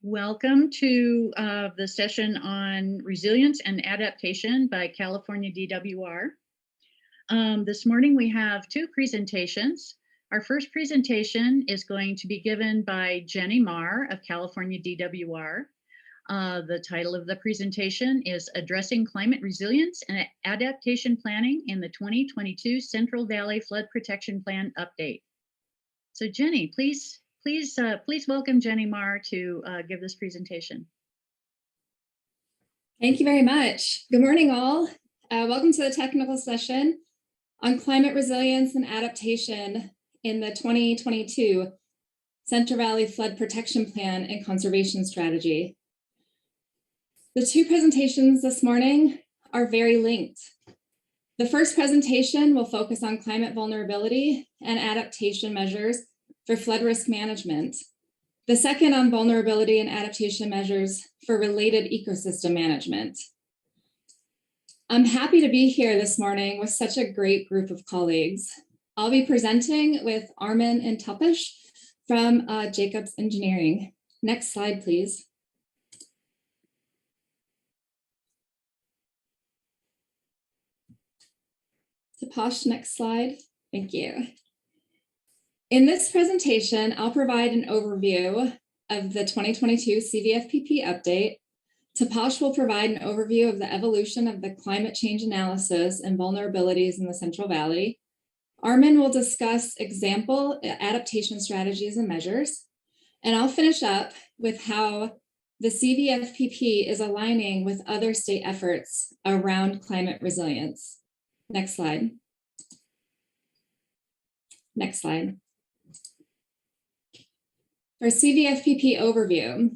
Welcome to the session on resilience and adaptation by California DWR. This morning we have two presentations. Our first presentation is going to be given by Jenny Marr of California DWR. The title of the presentation is Addressing Climate Resilience and Adaptation Planning in the 2022 Central Valley Flood Protection Plan Update. So Jenny, please welcome Jenny Marr to give this presentation. Thank you very much. Good morning, all. Welcome to the technical session on climate resilience and adaptation in the 2022 Central Valley Flood Protection Plan and Conservation Strategy. The two presentations this morning are very linked. The first presentation will focus on climate vulnerability and adaptation measures for flood risk management. The second on vulnerability and adaptation measures for related ecosystem management. I'm happy to be here this morning with such a great group of colleagues. I'll be presenting with Armin and Tapash from Jacobs Engineering. Next slide, please. Tapash, next slide. Thank you. In this presentation, I'll provide an overview of the 2022 Cvfpp update. Tapash will provide an overview of the evolution of the climate change analysis and vulnerabilities in the Central Valley. Armin will discuss example adaptation strategies and measures. And I'll finish up with how the Cvfpp is aligning with other state efforts around climate resilience. Next slide. Next slide. For Cvfpp overview,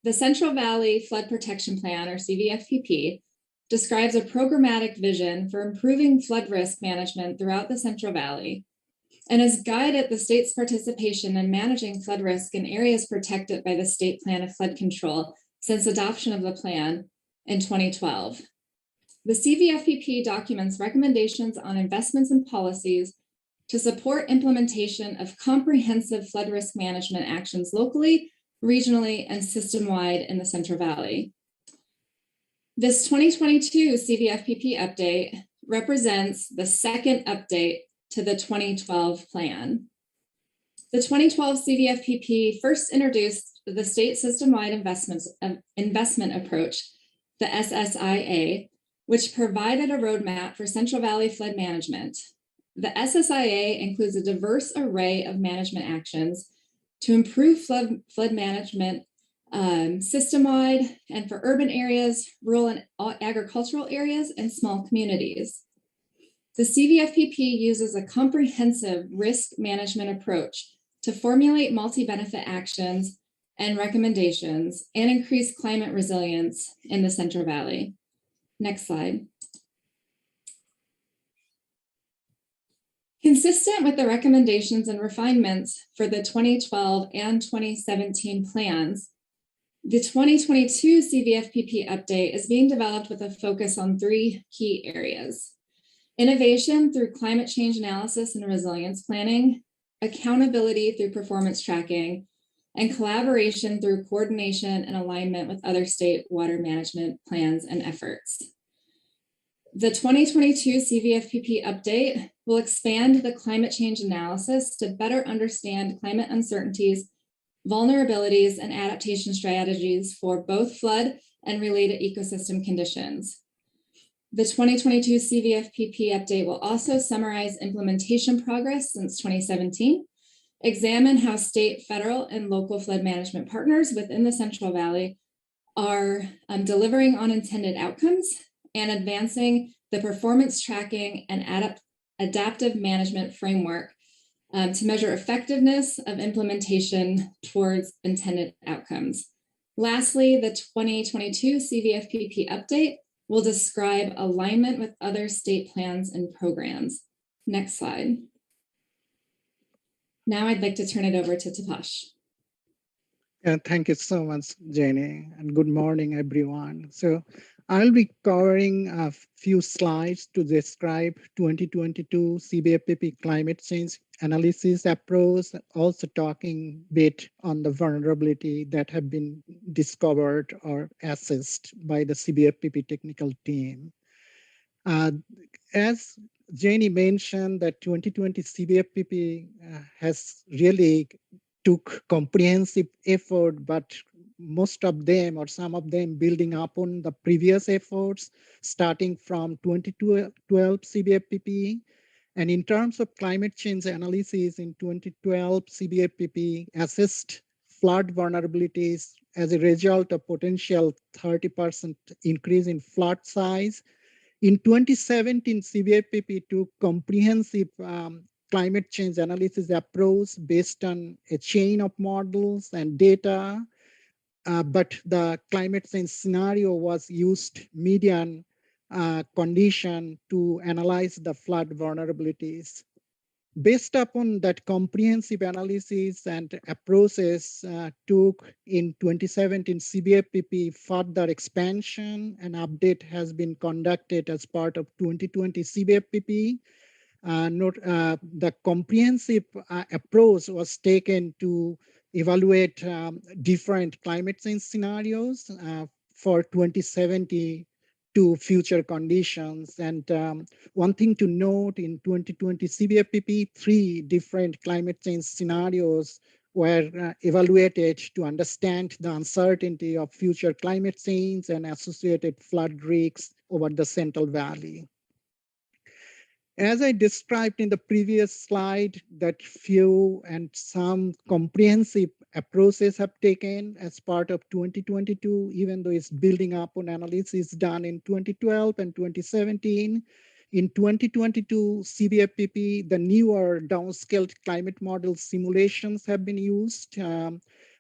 the Central Valley Flood Protection Plan, or Cvfpp, describes a programmatic vision for improving flood risk management throughout the Central Valley and has guided the state's participation in managing flood risk in areas protected by the State Plan of Flood Control since adoption of the plan in 2012. The Cvfpp documents recommendations on investments and policies to support implementation of comprehensive flood risk management actions locally, regionally, and system-wide in the Central Valley. This 2022 Cvfpp update represents the second update to the 2012 plan. The 2012 Cvfpp first introduced the state system-wide investment approach, the SSIA, which provided a roadmap for Central Valley flood management. The SSIA includes a diverse array of management actions to improve flood management system-wide and for urban areas, rural and agricultural areas, and small communities. The Cvfpp uses a comprehensive risk management approach to formulate multi-benefit actions and recommendations and increase climate resilience in the Central Valley. Next slide. Consistent with the recommendations and refinements for the 2012 and 2017 plans, the 2022 Cvfpp update is being developed with a focus on three key areas: innovation through climate change analysis and resilience planning, accountability through performance tracking, and collaboration through coordination and alignment with other state water management plans and efforts. The 2022 Cvfpp update will expand the climate change analysis to better understand climate uncertainties, vulnerabilities, and adaptation strategies for both flood and related ecosystem conditions. The 2022 Cvfpp update will also summarize implementation progress since 2017, examine how state, federal, and local flood management partners within the Central Valley are delivering on intended outcomes, and advancing the performance tracking and adaptive management framework to measure effectiveness of implementation towards intended outcomes. Lastly, the 2022 Cvfpp update will describe alignment with other state plans and programs. Next slide. Now I'd like to turn it over to Tapash. Thank you so much, Jenny, and good morning, everyone. So I'll be covering a few slides to describe 2022 Cvfpp climate change analysis approach, also talking a bit on the vulnerability that have been discovered or assessed by the Cvfpp technical team. As Jenny mentioned, that 2020 Cvfpp has really took comprehensive effort, but most of them or some of them building upon the previous efforts, starting from 2012 Cvfpp. And in terms of climate change analysis in 2012, Cvfpp assessed flood vulnerabilities as a result of potential 30% increase in flood size. In 2017, Cvfpp took comprehensive climate change analysis approach based on a chain of models and data, but the climate change scenario was used median condition to analyze the flood vulnerabilities. Based upon that comprehensive analysis and approaches took in 2017 Cvfpp, further expansion and update has been conducted as part of 2020 Cvfpp. The comprehensive approach was taken to evaluate different climate change scenarios for 2070 to future conditions. And one thing to note, in 2020 Cvfpp, 3 different climate change scenarios were evaluated to understand the uncertainty of future climate change and associated flood risks over the Central Valley. As I described in the previous slide, that few and some comprehensive approaches have taken as part of 2022, even though it's building up on analysis done in 2012 and 2017. In 2022, Cvfpp, the newer downscaled climate model simulations have been used.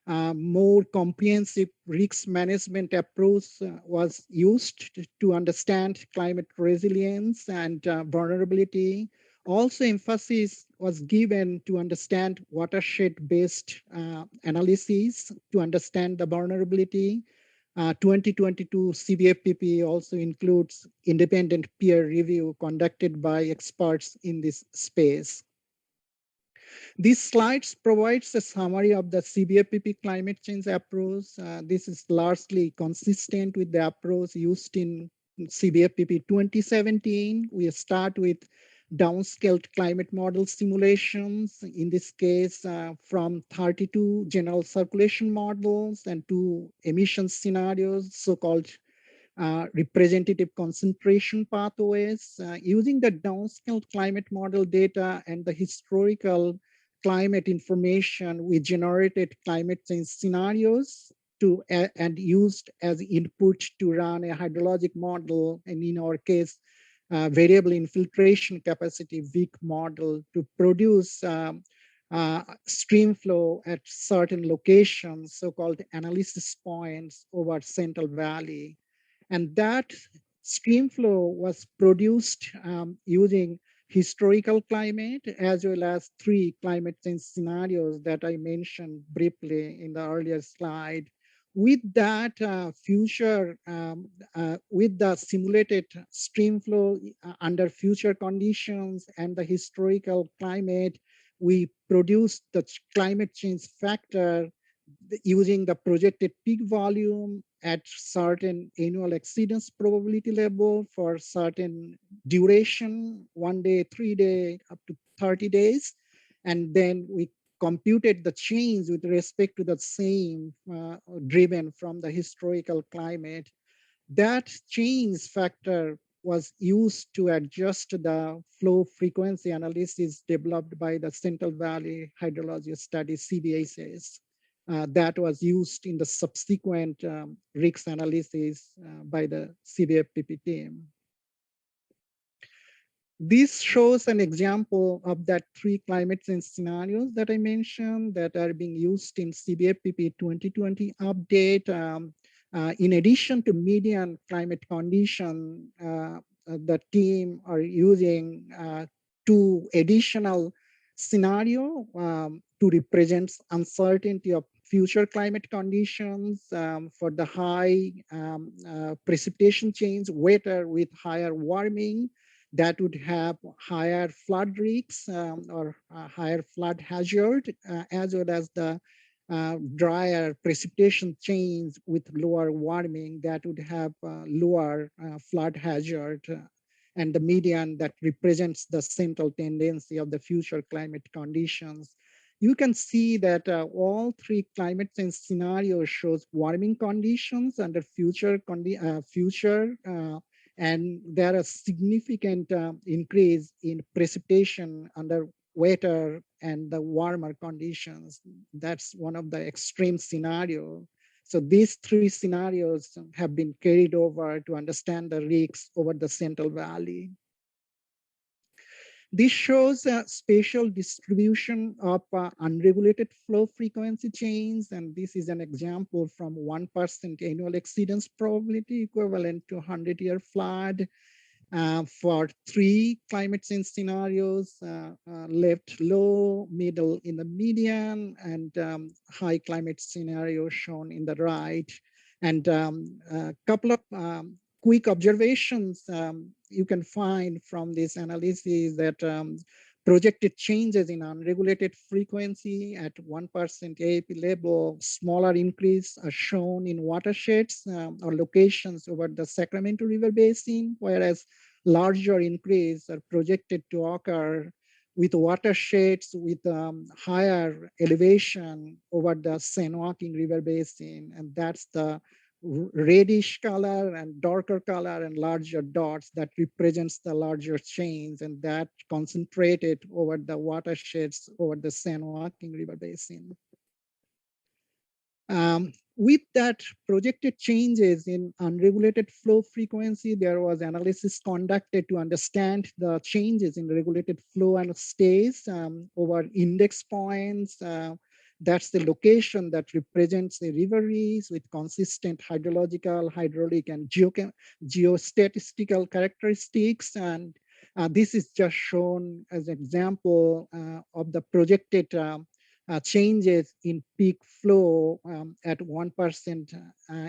More comprehensive risk management approach was used to understand climate resilience and vulnerability. Also, emphasis was given to understand watershed-based analysis to understand the vulnerability. 2022 Cvfpp also includes independent peer review conducted by experts in this space. These slides provides a summary of the Cvfpp climate change approach. This is largely consistent with the approach used in Cvfpp 2017. We start with downscaled climate model simulations, in this case from 32 general circulation models and 2 emission scenarios, so-called representative concentration pathways. Using the downscaled climate model data and the historical climate information, we generated climate change scenarios and used as input to run a hydrologic model, and in our case, variable infiltration capacity VIC model to produce stream flow at certain locations, so-called analysis points over Central Valley. And that stream flow was produced using historical climate as well as 3 climate change scenarios that I mentioned briefly in the earlier slide. With that with the simulated stream flow under future conditions and the historical climate, we produced the climate change factor using the projected peak volume at certain annual exceedance probability level for certain duration, 1 day, 3 day, up to 30 days. And then we computed the change with respect to the same driven from the historical climate. That change factor was used to adjust the flow frequency analysis developed by the Central Valley Hydrology Study, CVSS. That was used in the subsequent risk analysis by the Cvfpp team. This shows an example of that 3 climate change scenarios that I mentioned that are being used in Cvfpp 2020 update. In addition to median climate condition, the team are using 2 additional scenarios to represent uncertainty of future climate conditions for the high precipitation change, wetter with higher warming, that would have higher flood risks or higher flood hazard, as well as the drier precipitation chains with lower warming that would have lower flood hazard, and the median that represents the central tendency of the future climate conditions. You can see that all three climate change scenarios shows warming conditions under future, and there are significant increase in precipitation under wetter and the warmer conditions. That's one of the extreme scenarios. So these three scenarios have been carried over to understand the risks over the Central Valley. This shows a spatial distribution of unregulated flow frequency change, and this is an example from 1% annual exceedance probability equivalent to 100-year flood. For three climate change scenarios, left low, middle in the median, and high climate scenario shown in the right. And a couple of quick observations you can find from this analysis that projected changes in unregulated frequency at 1% AAP level, smaller increase are shown in watersheds or locations over the Sacramento River Basin, whereas larger increase are projected to occur with watersheds with higher elevation over the San Joaquin River Basin. And that's the reddish color and darker color and larger dots that represents the larger chains, and that concentrated over the watersheds over the San Joaquin River Basin. With that projected changes in unregulated flow frequency, there was analysis conducted to understand the changes in regulated flow and stays over index points. That's the location that represents the riveries with consistent hydrological, hydraulic, and geostatistical characteristics. And this is just shown as an example of the projected changes in peak flow at 1%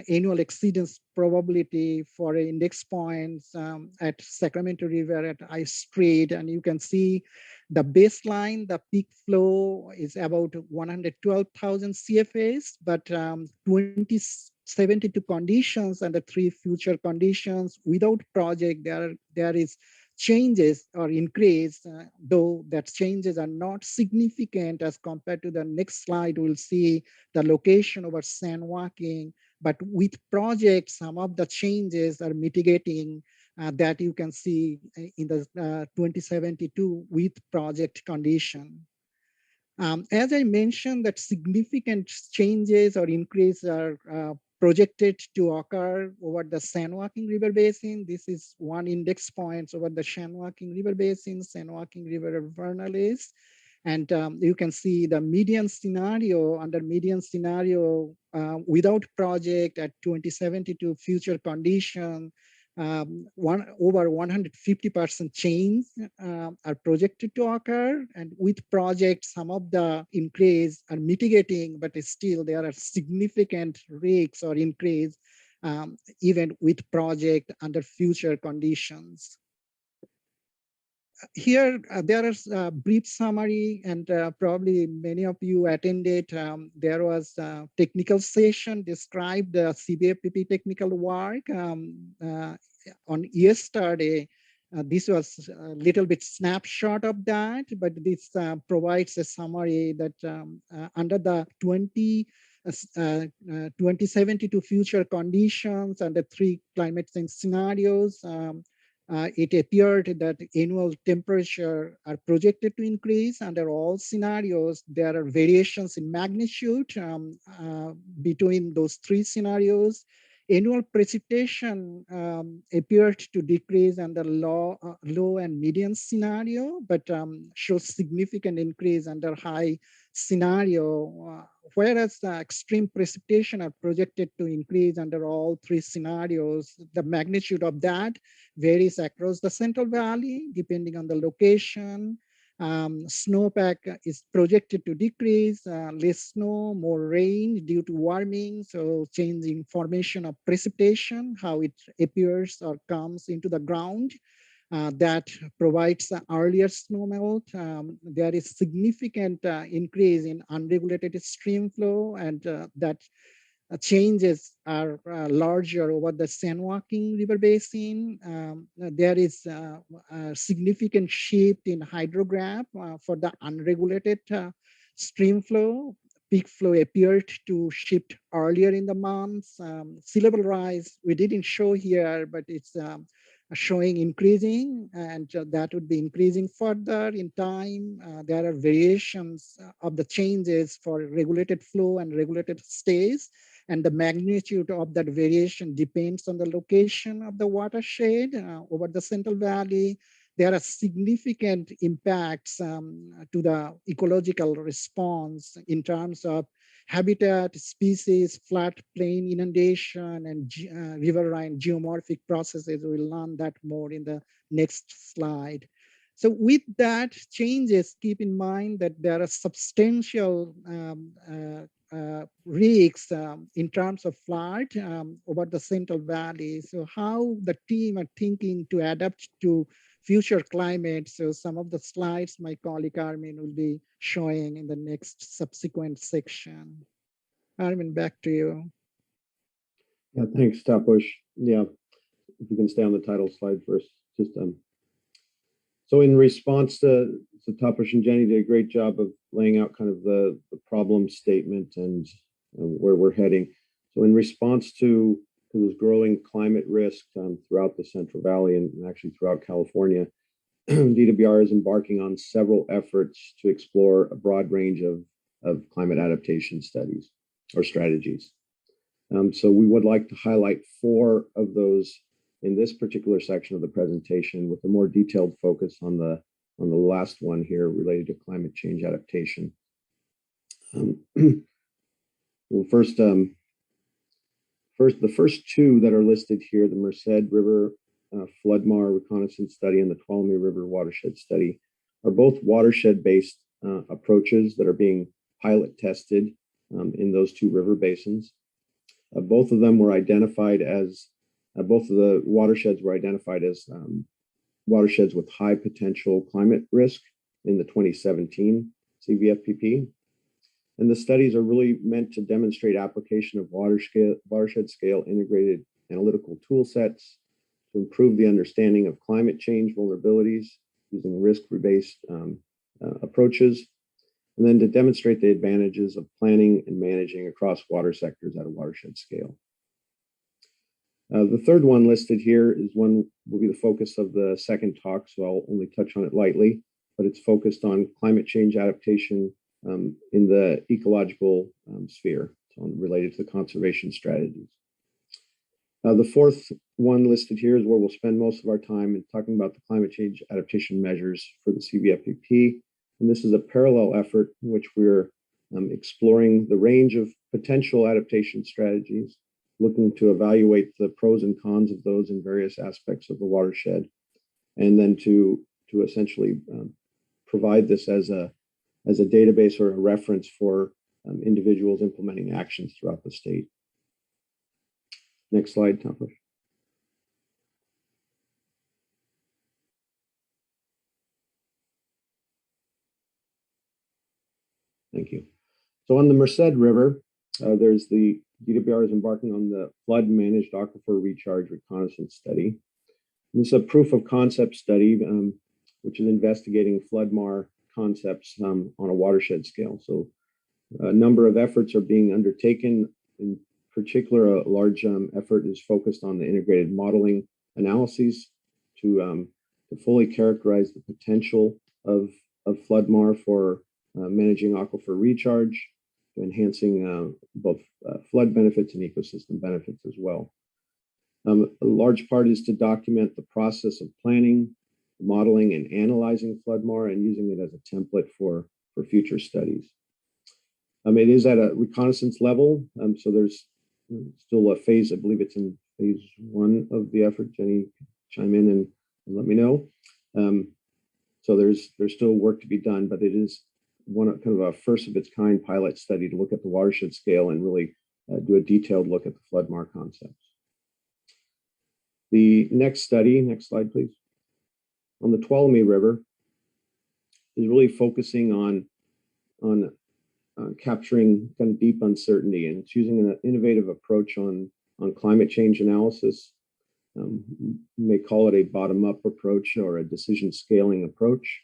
annual exceedance probability for index points at Sacramento River at I Street. And you can see the baseline, the peak flow is about 112,000 CFAs, but 2072 conditions and the three future conditions without project, there is changes or increase, though that changes are not significant as compared to the next slide. We'll see the location over San Joaquin, but with projects, some of the changes are mitigating that you can see in the 2072 with project condition. As I mentioned, that significant changes or increase are projected to occur over the San Joaquin River Basin. This is one index points over the San Joaquin River Basin, San Joaquin River Vulnerabilities. And you can see the median scenario, under median scenario without project at 2072 future condition, over 150% change are projected to occur, and with projects, some of the increase are mitigating, but still there are significant risks or increase even with project under future conditions. Here, there is a brief summary, and probably many of you attended. There was a technical session described the Cvfpp technical work on yesterday. This was a little bit snapshot of that, but this provides a summary that under the 2072 future conditions and the three climate change scenarios, it appeared that annual temperature are projected to increase under all scenarios. There are variations in magnitude between those three scenarios. Annual precipitation appeared to decrease under low and median scenario, but shows significant increase under high scenario, whereas the extreme precipitation are projected to increase under all three scenarios. The magnitude of that varies across the Central Valley, depending on the location. Snowpack is projected to decrease, less snow, more rain due to warming, so changing formation of precipitation, how it appears or comes into the ground. that provides earlier snowmelt. There is significant increase in unregulated stream flow, and that changes are larger over the San Joaquin River Basin. There is a significant shift in hydrograph for the unregulated stream flow. Peak flow appeared to shift earlier in the months. Sea level rise, we didn't show here, but it's showing increasing, and that would be increasing further in time. There are variations of the changes for regulated flow and regulated stays, and the magnitude of that variation depends on the location of the watershed over the Central Valley. There are significant impacts to the ecological response in terms of habitat, species, floodplain inundation, and riverine geomorphic processes. We'll learn that more in the next slide. So with that changes, keep in mind that there are substantial risks in terms of flood over the Central Valley. So how the team are thinking to adapt to future climate. So some of the slides my colleague Armin will be showing in the next subsequent section. Armin, back to you. Yeah, thanks, Tapash. Yeah, if you can stay on the title slide first. Just so in response to Tapash and Jenny did a great job of laying out kind of the problem statement and where we're heading. So in response to those growing climate risks throughout the Central Valley and actually throughout California, DWR is embarking on several efforts to explore a broad range of climate adaptation studies or strategies. So we would like to highlight 4 of those in this particular section of the presentation, with a more detailed focus on the last one here related to climate change adaptation. Well, first, the first 2 that are listed here, the Merced River Floodmar Reconnaissance Study and the Tuolumne River Watershed Study, are both watershed-based approaches that are being pilot tested in those 2 river basins. Both of them were identified as, both of the watersheds were identified as watersheds with high potential climate risk in the 2017 Cvfpp. And the studies are really meant to demonstrate application of watershed scale integrated analytical tool sets to improve the understanding of climate change vulnerabilities using risk-based approaches, and then to demonstrate the advantages of planning and managing across water sectors at a watershed scale. The third one listed here is one will be the focus of the second talk, so I'll only touch on it lightly, but it's focused on climate change adaptation in the ecological sphere, so related to the conservation strategies. The fourth one listed here is where we'll spend most of our time in talking about the climate change adaptation measures for the Cvfpp. And this is a parallel effort in which we're exploring the range of potential adaptation strategies, looking to evaluate the pros and cons of those in various aspects of the watershed, and then to essentially provide this as a database or a reference for individuals implementing actions throughout the state. Next slide, Tapash. Thank you. So on the Merced River, there's the DWR is embarking on the Flood Managed Aquifer Recharge Reconnaissance Study. And this is a proof of concept study, which is investigating floodmar concepts on a watershed scale. So a number of efforts are being undertaken. In particular, a large effort is focused on the integrated modeling analyses to fully characterize the potential of floodmar for managing aquifer recharge, to enhancing both flood benefits and ecosystem benefits as well. A large part is to document the process of planning, modeling, and analyzing floodmar and using it as a template for future studies. It is at a reconnaissance level, so there's still a phase, I believe it's in phase 1 of the effort. Jenny, chime in and let me know. So there's still work to be done, but it is one kind of a first of its kind pilot study to look at the watershed scale and really do a detailed look at the floodmar concepts. The next study, next slide, please. on the Tuolumne River is really focusing on capturing kind of deep uncertainty, and it's using an innovative approach on climate change analysis. You may call it a bottom-up approach or a decision scaling approach.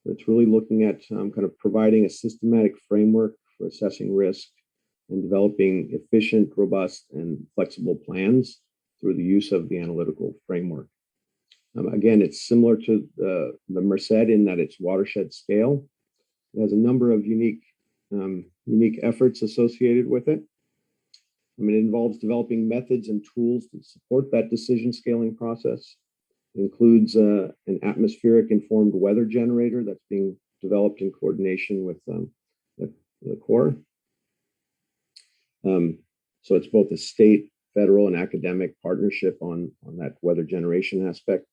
It's really looking at kind of providing a systematic framework for assessing risk and developing efficient, robust, and flexible plans through the use of the analytical framework. Again, it's similar to the Merced in that it's watershed scale. It has a number of unique efforts associated with it. It involves developing methods and tools to support that decision scaling process. It includes an atmospheric informed weather generator that's being developed in coordination with the Corps. So it's both a state, federal, and academic partnership on that weather generation aspect.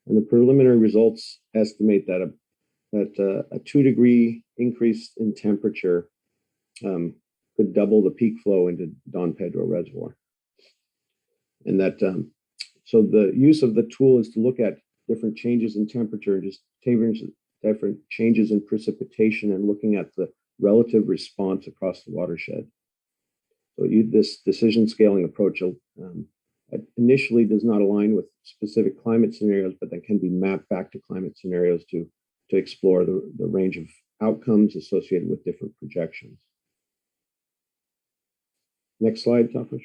And the preliminary results estimate that a 2-degree increase in temperature could double the peak flow into Don Pedro Reservoir. And that, so the use of the tool is to look at different changes in temperature and just different changes in precipitation and looking at the relative response across the watershed. So this decision scaling approach initially does not align with specific climate scenarios, but that can be mapped back to climate scenarios to explore the range of outcomes associated with different projections. Next slide, Tapash.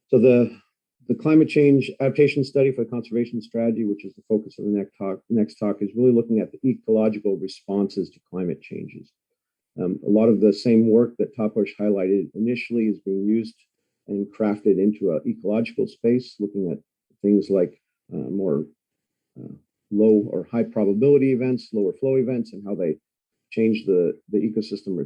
So the climate change adaptation study for the conservation strategy, which is the focus of the next talk, is really looking at the ecological responses to climate changes. A lot of the same work that Tapash highlighted initially is being used and crafted into an ecological space, looking at things like more low or high probability events, lower flow events, and how they change the ecosystem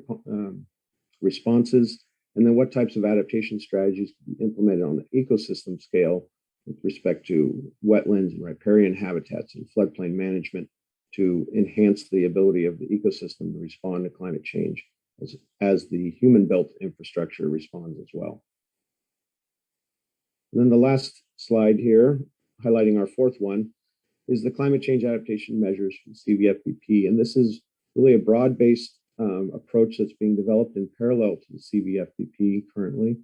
responses, and then what types of adaptation strategies can be implemented on the ecosystem scale with respect to wetlands and riparian habitats and floodplain management to enhance the ability of the ecosystem to respond to climate change as the human-built infrastructure responds as well. And then the last slide here, highlighting our fourth one, is the climate change adaptation measures from Cvfdp. And this is really a broad-based approach that's being developed in parallel to the Cvfdp currently.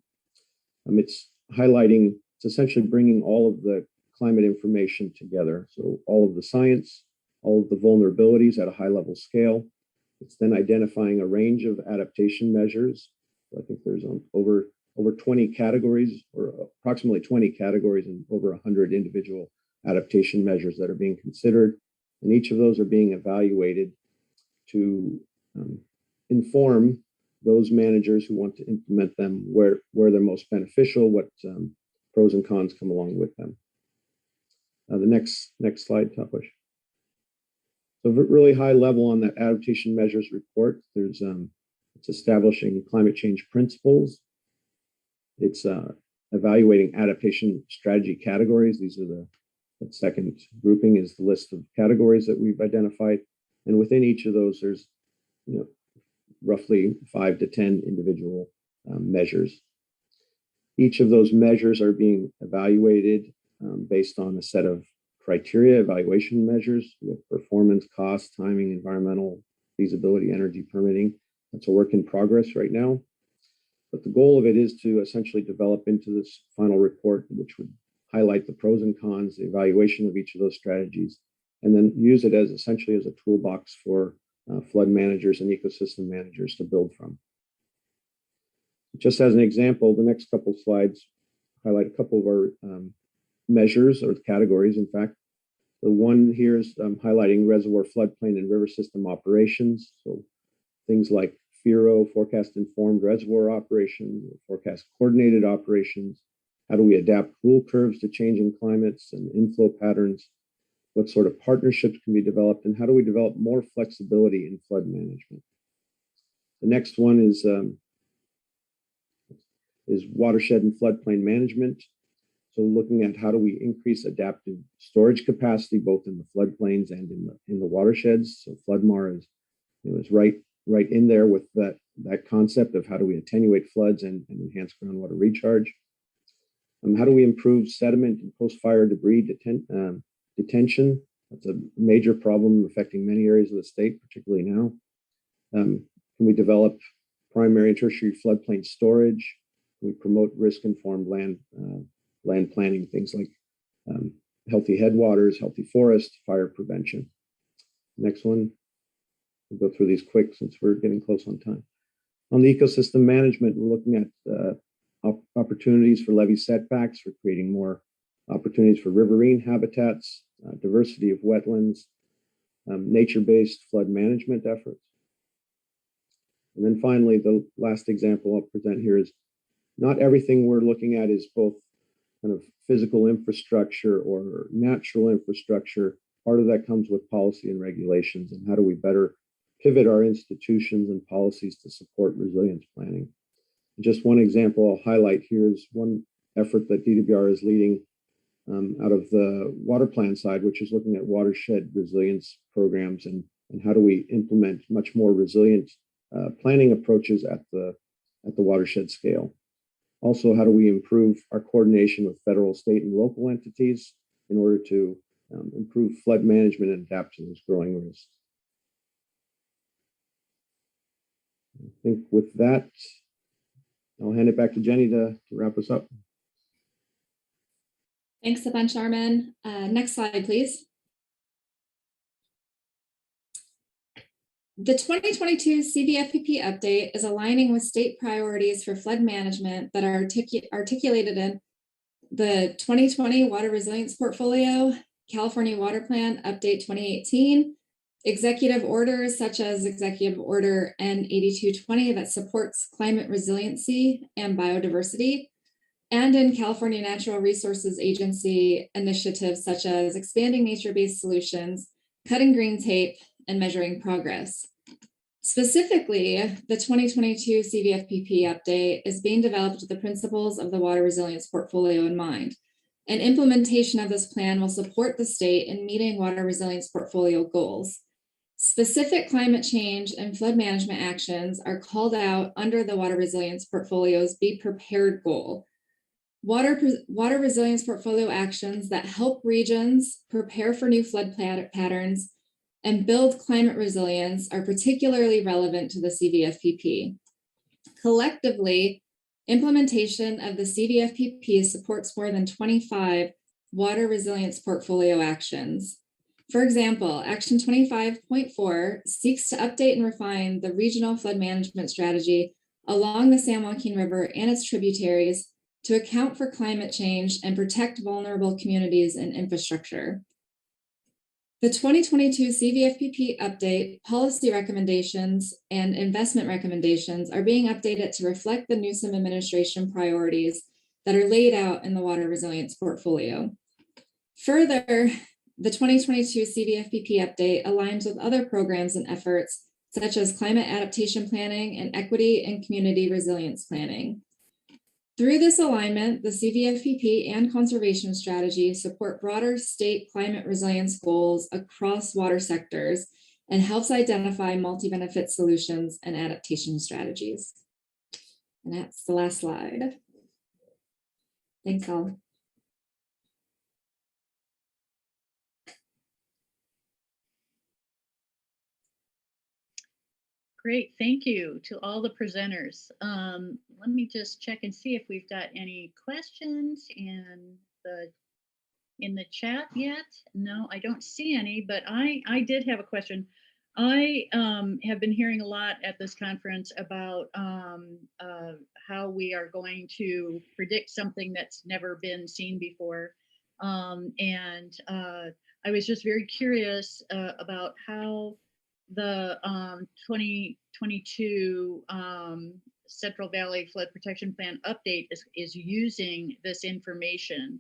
It's essentially bringing all of the climate information together. So all of the science, all of the vulnerabilities at a high level scale. It's then identifying a range of adaptation measures. I think there's over 20 categories, or approximately 20 categories, and over 100 individual adaptation measures that are being considered. And each of those are being evaluated to inform those managers who want to implement them where they're most beneficial, what pros and cons come along with them. The next slide, Tapash. So really high level on that adaptation measures report, it's establishing climate change principles. It's evaluating adaptation strategy categories. These are the second grouping is the list of categories that we've identified. And within each of those, there's roughly 5 to 10 individual measures. Each of those measures are being evaluated based on a set of criteria, evaluation measures with performance, cost, timing, environmental, feasibility, energy permitting. That's a work in progress right now. But the goal of it is to essentially develop into this final report, which would highlight the pros and cons, the evaluation of each of those strategies, and then use it as essentially as a toolbox for flood managers and ecosystem managers to build from. Just as an example, the next couple slides highlight a couple of our measures or categories. In fact, the one here is highlighting reservoir, floodplain, and river system operations. So things like FIRO, forecast informed reservoir operations, forecast coordinated operations. How do we adapt rule curves to changing climates and inflow patterns? What sort of partnerships can be developed, and how do we develop more flexibility in flood management? The next one is watershed and floodplain management. So looking at how do we increase adaptive storage capacity, both in the floodplains and in the watersheds. So FloodMar is right in there with that concept of how do we attenuate floods and enhance groundwater recharge. How do we improve sediment and post-fire debris detention? That's a major problem affecting many areas of the state, particularly now. Can we develop primary and tertiary floodplain storage? Can we promote risk-informed land planning, things like healthy headwaters, healthy forest, fire prevention? Next one. We'll go through these quick since we're getting close on time. On the ecosystem management, we're looking at opportunities for levee setbacks, for creating more opportunities for riverine habitats, diversity of wetlands, nature-based flood management efforts. And then finally, the last example I'll present here is not everything we're looking at is both kind of physical infrastructure or natural infrastructure. Part of that comes with policy and regulations, and how do we better pivot our institutions and policies to support resilience planning. Just one example I'll highlight here is one effort that DWR is leading out of the water plan side, which is looking at watershed resilience programs and how do we implement much more resilient planning approaches at the watershed scale. Also, how do we improve our coordination with federal, state, and local entities in order to improve flood management and adapt to those growing risks. I think with that, I'll hand it back to Jenny to wrap us up. Thanks a bunch, Armin. Next slide, please. The 2022 Cvfpp update is aligning with state priorities for flood management that are articulated in the 2020 Water Resilience Portfolio, California Water Plan Update 2018, executive orders such as Executive Order N8220 that supports climate resiliency and biodiversity, and in California Natural Resources Agency initiatives such as expanding nature-based solutions, cutting green tape, and measuring progress. Specifically, the 2022 Cvfpp update is being developed with the principles of the Water Resilience Portfolio in mind. And implementation of this plan will support the state in meeting Water Resilience Portfolio goals. Specific climate change and flood management actions are called out under the Water Resilience Portfolio's Be Prepared goal. Water Resilience Portfolio actions that help regions prepare for new flood patterns and build climate resilience are particularly relevant to the Cvfpp. Collectively, implementation of the Cvfpp supports more than 25 Water Resilience Portfolio actions. For example, Action 25.4 seeks to update and refine the regional flood management strategy along the San Joaquin River and its tributaries to account for climate change and protect vulnerable communities and infrastructure. The 2022 Cvfpp update, policy recommendations, and investment recommendations are being updated to reflect the Newsom administration priorities that are laid out in the Water Resilience Portfolio. Further, the 2022 Cvfpp update aligns with other programs and efforts such as climate adaptation planning and equity and community resilience planning. Through this alignment, the Cvfpp and conservation strategy support broader state climate resilience goals across water sectors and helps identify multi-benefit solutions and adaptation strategies. And that's the last slide. Thanks all. Great, thank you to all the presenters. Let me just check and see if we've got any questions in the chat yet. No, I don't see any, but I did have a question. I have been hearing a lot at this conference about how we are going to predict something that's never been seen before. I was just very curious about how the 2022 Central Valley Flood Protection Plan update is using this information.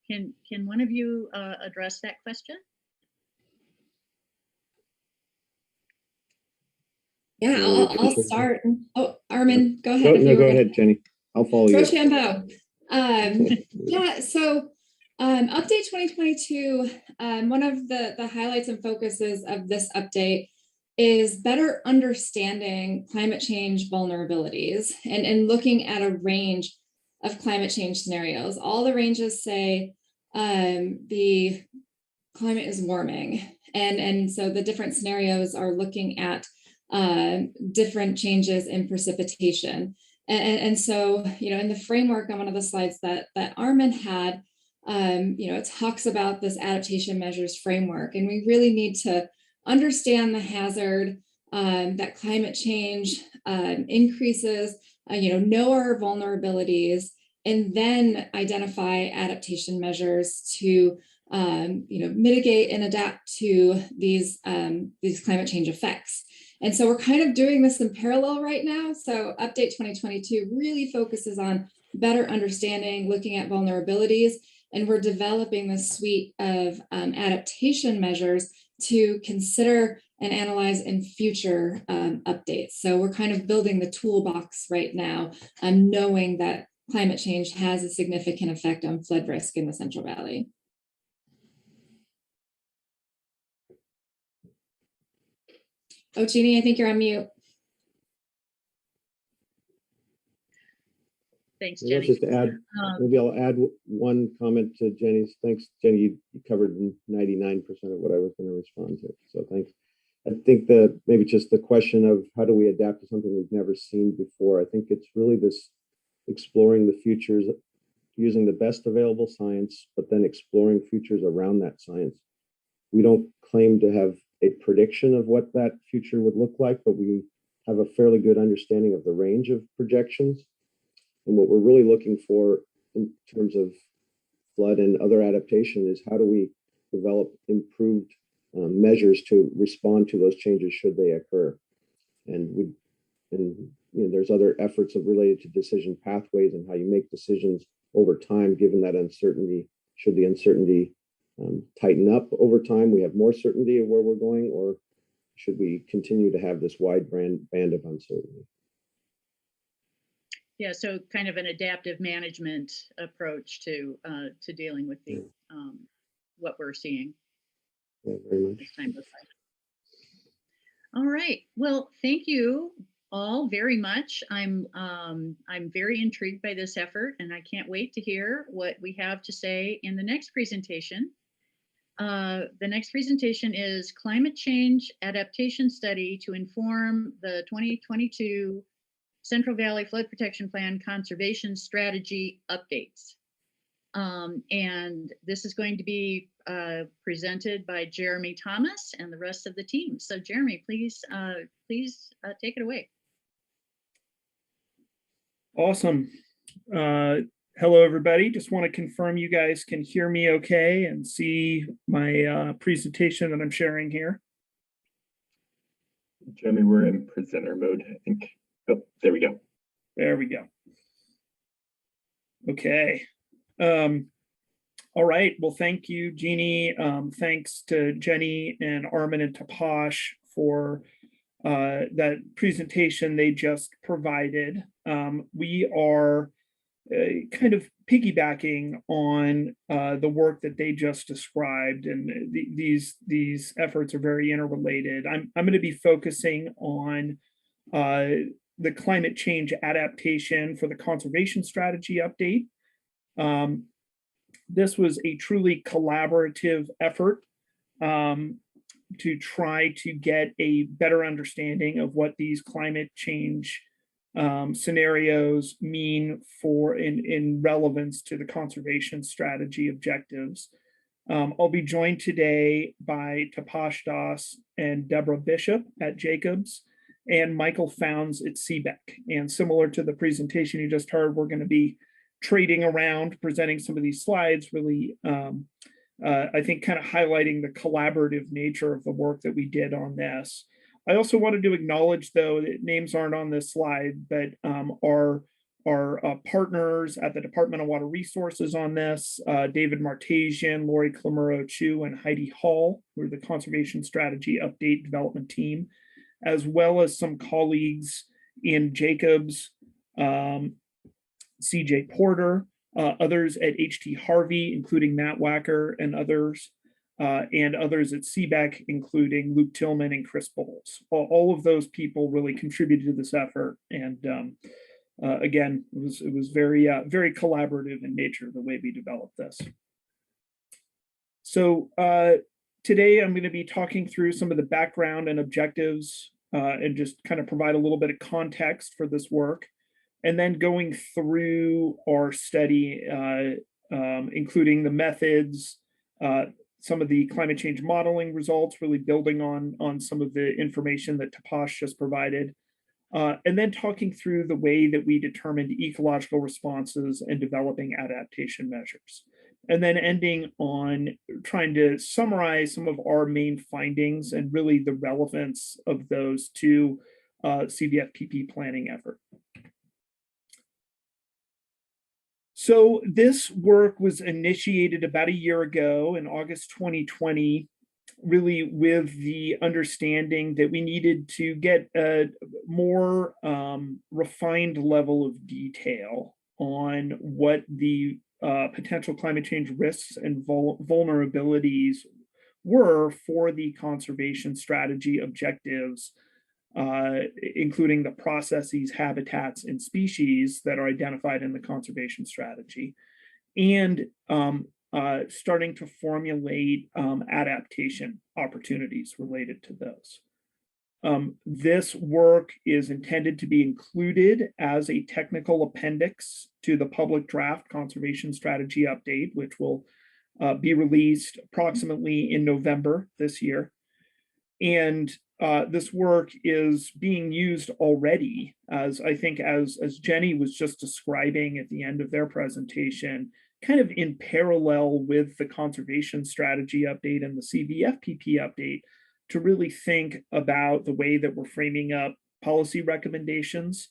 Can one of you address that question? Yeah, I'll start. Oh, Armin, go ahead. Go ahead, Jenny. I'll follow you. Rochambeau. Yeah, so update 2022, one of the highlights and focuses of this update is better understanding climate change vulnerabilities and looking at a range of climate change scenarios. All the ranges say the climate is warming. And so the different scenarios are looking at different changes in precipitation. And so, in the framework on one of the slides that Armin had, it talks about this adaptation measures framework, and we really need to understand the hazard that climate change increases, know our vulnerabilities, and then identify adaptation measures to mitigate and adapt to these climate change effects. And so we're kind of doing this in parallel right now. So Update 2022 really focuses on better understanding, looking at vulnerabilities, and we're developing this suite of adaptation measures to consider and analyze in future updates. So we're kind of building the toolbox right now, knowing that climate change has a significant effect on flood risk in the Central Valley. Oh, Jeannie, I think you're on mute. Thanks, Let's Jenny. just add, maybe I'll add one comment to Jenny's. Thanks, Jenny. You covered 99% of what I was going to respond to. So thanks. I think that maybe just the question of how do we adapt to something we've never seen before. I think it's really this exploring the futures, using the best available science, but then exploring futures around that science. We don't claim to have a prediction of what that future would look like, but we have a fairly good understanding of the range of projections. And what we're really looking for in terms of flood and other adaptation is how do we develop improved measures to respond to those changes should they occur. And there's other efforts related to decision pathways and how you make decisions over time, given that uncertainty. Should the uncertainty tighten up over time, we have more certainty of where we're going, or should we continue to have this wide band of uncertainty? Yeah, so kind of an adaptive management approach to dealing with the what we're seeing. Yeah, very much. As time goes by. All right. Well, thank you all very much. I'm very intrigued by this effort, and I can't wait to hear what we have to say in the next presentation. The next presentation is Climate Change Adaptation Study to Inform the 2022 Central Valley Flood Protection Plan Conservation Strategy Updates. And this is going to be presented by Jeremy Thomas and the rest of the team. So Jeremy, please take it away. Awesome. Hello, everybody. Just want to confirm you guys can hear me okay and see my presentation that I'm sharing here. Jeremy, we're in presenter mode, I think. Oh, there we go. There we go. Okay. All right. Well, thank you, Jeannie. Thanks to Jenny and Armin and Tapash for that presentation they just provided. We are kind of piggybacking on the work that they just described, and these efforts are very interrelated. I'm going to be focusing on the climate change adaptation for the conservation strategy update. This was a truly collaborative effort to try to get a better understanding of what these climate change scenarios mean for in relevance to the conservation strategy objectives. I'll be joined today by Tapash Das and Debra Bishop at Jacobs and Michael Founds at cbec. And similar to the presentation you just heard, we're going to be trading around, presenting some of these slides, really, I think, kind of highlighting the collaborative nature of the work that we did on this. I also wanted to acknowledge, though, that names aren't on this slide, but our partners at the Department of Water Resources on this, David Martasian, Lori Clamuro-Chu, and Heidi Hall, who are the Conservation Strategy Update Development Team, as well as some colleagues in Jacobs, CJ Porter, others at HT Harvey, including Matt Wacker and others at cbec, including Luke Tillman and Chris Bowles. All of those people really contributed to this effort, and again, it was very very collaborative in nature the way we developed this. So today I'm going to be talking through some of the background and objectives and just kind of provide a little bit of context for this work, and then going through our study, including the methods, some of the climate change modeling results, really building on some of the information that Tapash just provided, and then talking through the way that we determined ecological responses and developing adaptation measures. And then ending on trying to summarize some of our main findings and really the relevance of those to Cvfpp planning effort. So this work was initiated about a year ago in August 2020, really with the understanding that we needed to get a more refined level of detail on what the potential climate change risks and vulnerabilities were for the conservation strategy objectives, including the processes, habitats, and species that are identified in the conservation strategy, and starting to formulate adaptation opportunities related to those. This work is intended to be included as a technical appendix to the public draft conservation strategy update, which will be released approximately in November this year. And this work is being used already, as I think as Jenny was just describing at the end of their presentation, kind of in parallel with the conservation strategy update and the Cvfpp update, to really think about the way that we're framing up policy recommendations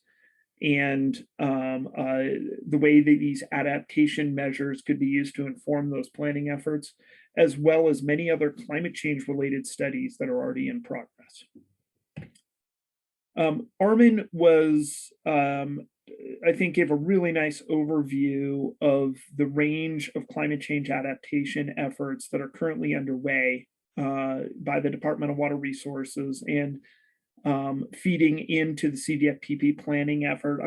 and the way that these adaptation measures could be used to inform those planning efforts, as well as many other climate change related studies that are already in progress. Armin was, I think, gave a really nice overview of the range of climate change adaptation efforts that are currently underway by the Department of Water Resources and feeding into the Cvfpp planning effort.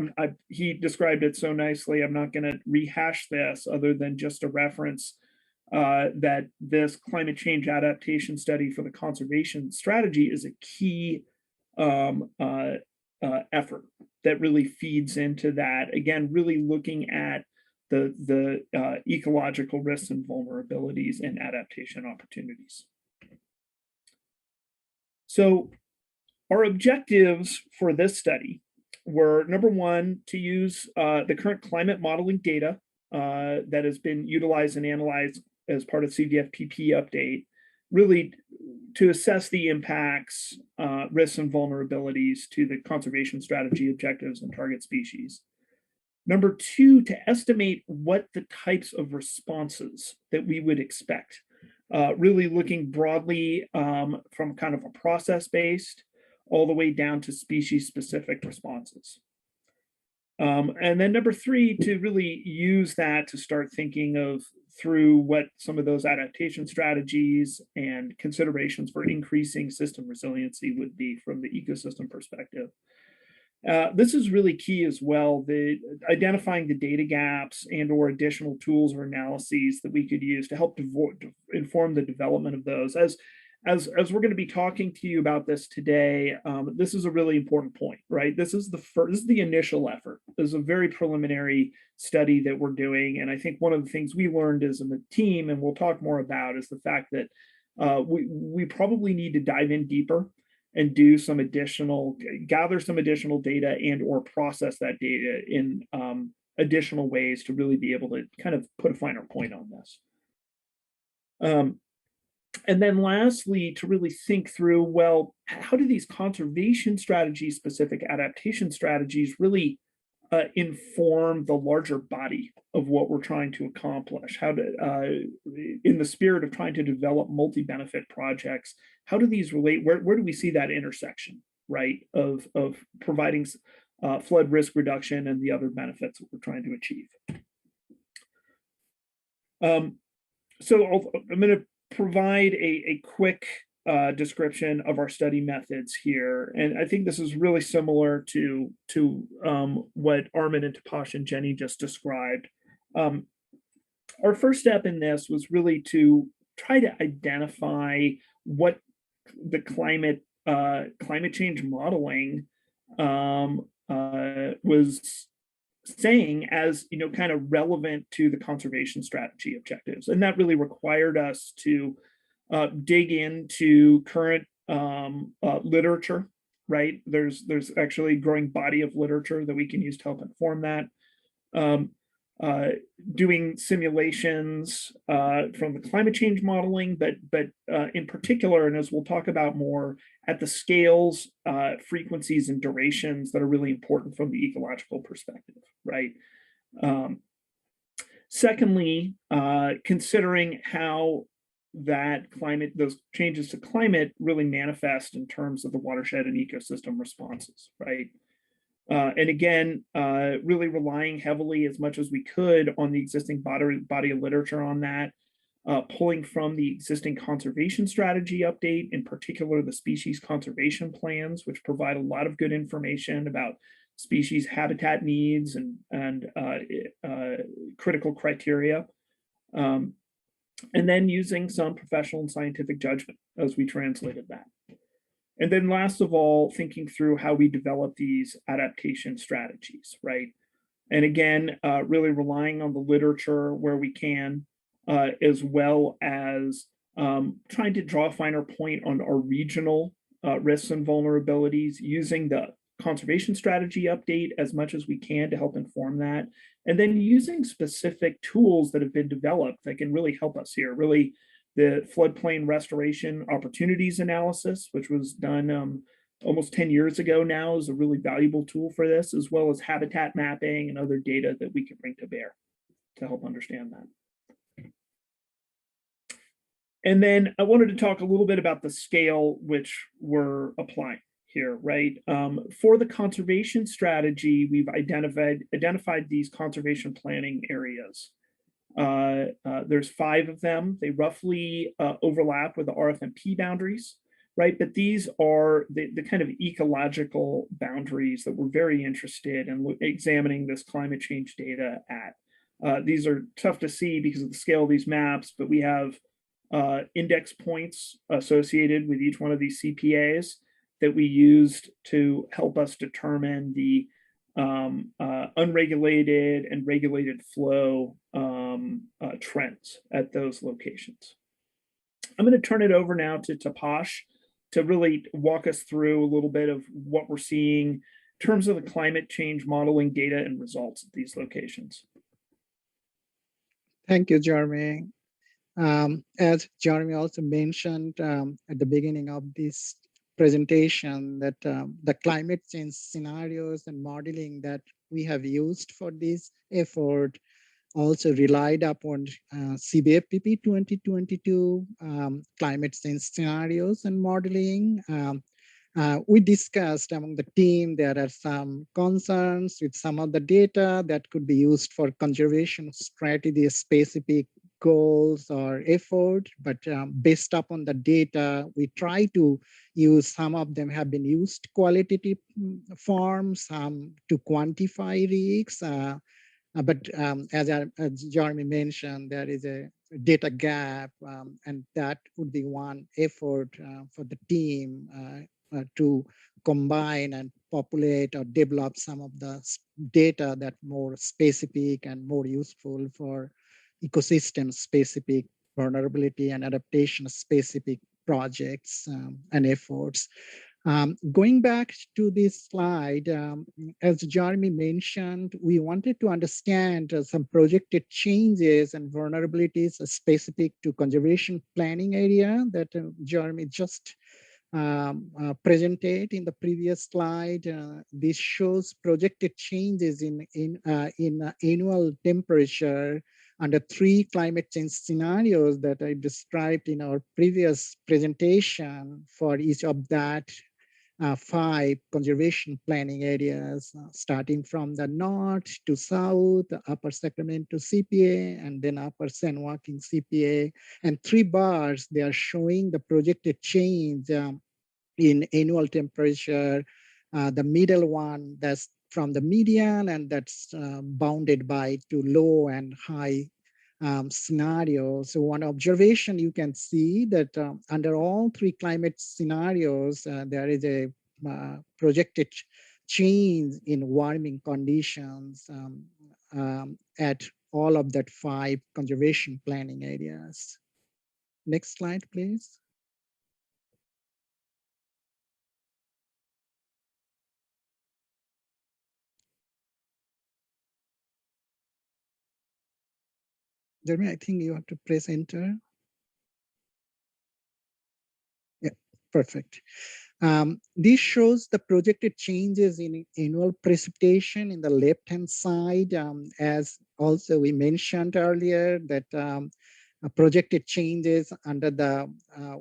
He described it so nicely. I'm not going to rehash this other than just a reference that this climate change adaptation study for the conservation strategy is a key effort that really feeds into that. Again, really looking at the ecological risks and vulnerabilities and adaptation opportunities. So our objectives for this study were, number one, to use the current climate modeling data that has been utilized and analyzed as part of Cvfpp update, really to assess the impacts, risks, and vulnerabilities to the conservation strategy objectives and target species. Number two, to estimate what the types of responses that we would expect, really looking broadly from kind of a process-based all the way down to species-specific responses. And then number three, to really use that to start thinking through what some of those adaptation strategies and considerations for increasing system resiliency would be from the ecosystem perspective. This is really key as well, identifying the data gaps and or additional tools or analyses that we could use to help inform the development of those. As we're going to be talking to you about this today, this is a really important point, right? This is the initial effort. This is a very preliminary study that we're doing. And I think one of the things we learned as a team, and we'll talk more about, is the fact that we probably need to dive in deeper and gather some additional data and or process that data in additional ways to really be able to kind of put a finer point on this. And then lastly, to really think through, well, how do these conservation strategies, specific adaptation strategies, really inform the larger body of what we're trying to accomplish? How to, in the spirit of trying to develop multi-benefit projects, how do these relate? Where do we see that intersection, right, of providing flood risk reduction and the other benefits that we're trying to achieve? So I'm going to provide a quick description of our study methods here. And I think this is really similar to what Armin and Tapash and Jenny just described. Our first step in this was really to try to identify what the climate change modeling was saying as, kind of relevant to the conservation strategy objectives. And that really required us to dig into current literature, right? There's actually a growing body of literature that we can use to help inform that. Doing simulations from the climate change modeling, but in particular, and as we'll talk about more, at the scales, frequencies, and durations that are really important from the ecological perspective, right? Secondly, considering how those changes to climate really manifest in terms of the watershed and ecosystem responses, right? And again, really relying heavily as much as we could on the existing body of literature on that, pulling from the existing conservation strategy update, in particular the species conservation plans, which provide a lot of good information about species habitat needs and critical criteria. And then using some professional and scientific judgment as we translated that. And then last of all, thinking through how we develop these adaptation strategies, right? And again, really relying on the literature where we can, as well as trying to draw a finer point on our regional risks and vulnerabilities, using the conservation strategy update as much as we can to help inform that. And then using specific tools that have been developed that can really help us here, really the floodplain restoration opportunities analysis, which was done almost 10 years ago now, is a really valuable tool for this, as well as habitat mapping and other data that we can bring to bear to help understand that. And then I wanted to talk a little bit about the scale which we're applying here, right? For the conservation strategy, we've identified these conservation planning areas. There's 5 of them. They roughly overlap with the RFMP boundaries, right? But these are the kind of ecological boundaries that we're very interested in examining this climate change data at. These are tough to see because of the scale of these maps, but we have index points associated with each one of these CPAs that we used to help us determine the unregulated and regulated flow trends at those locations. I'm going to turn it over now to Tapash to really walk us through a little bit of what we're seeing in terms of the climate change modeling data and results at these locations. Thank you, Jeremy. As Jeremy also mentioned at the beginning of this presentation, that the climate change scenarios and modeling that we have used for this effort also relied upon Cvfpp 2022 climate change scenarios and modeling. We discussed among the team there are some concerns with some of the data that could be used for conservation strategy specific goals or effort, but based upon the data, we try to use, some of them have been used qualitative forms to quantify risks. But as Jeremy mentioned, there is a data gap, and that would be one effort for the team to combine and populate or develop some of the data that more specific and more useful for ecosystem specific vulnerability and adaptation specific projects and efforts. Going back to this slide, as Jeremy mentioned, we wanted to understand some projected changes and vulnerabilities specific to conservation planning area that Jeremy just presented in the previous slide. This shows projected changes in annual temperature under 3 climate change scenarios that I described in our previous presentation for each of that 5 conservation planning areas, starting from the north to south, Upper Sacramento CPA, and then Upper San Joaquin CPA. And 3 bars, they are showing the projected change in annual temperature. The middle one, that's from the median, and that's bounded by to low and high scenarios. So one observation you can see that under all 3 climate scenarios, there is a projected change in warming conditions at all of that 5 conservation planning areas. Next slide, please. Jeremy, I think you have to press enter. Yeah, perfect. This shows the projected changes in annual precipitation in the left-hand side. As also we mentioned earlier that projected changes under the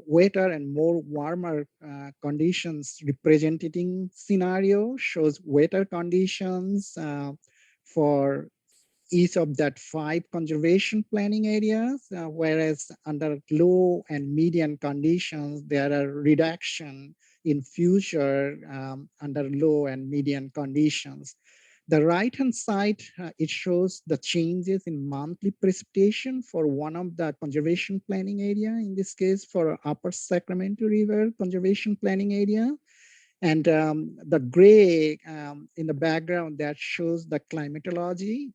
wetter and more warmer conditions representing scenario shows wetter conditions for each of that 5 conservation planning areas, whereas under low and median conditions, there are reduction in future under low and median conditions. The right-hand side, it shows the changes in monthly precipitation for one of the conservation planning area, in this case for Upper Sacramento River conservation planning area. And the gray in the background, that shows the climatology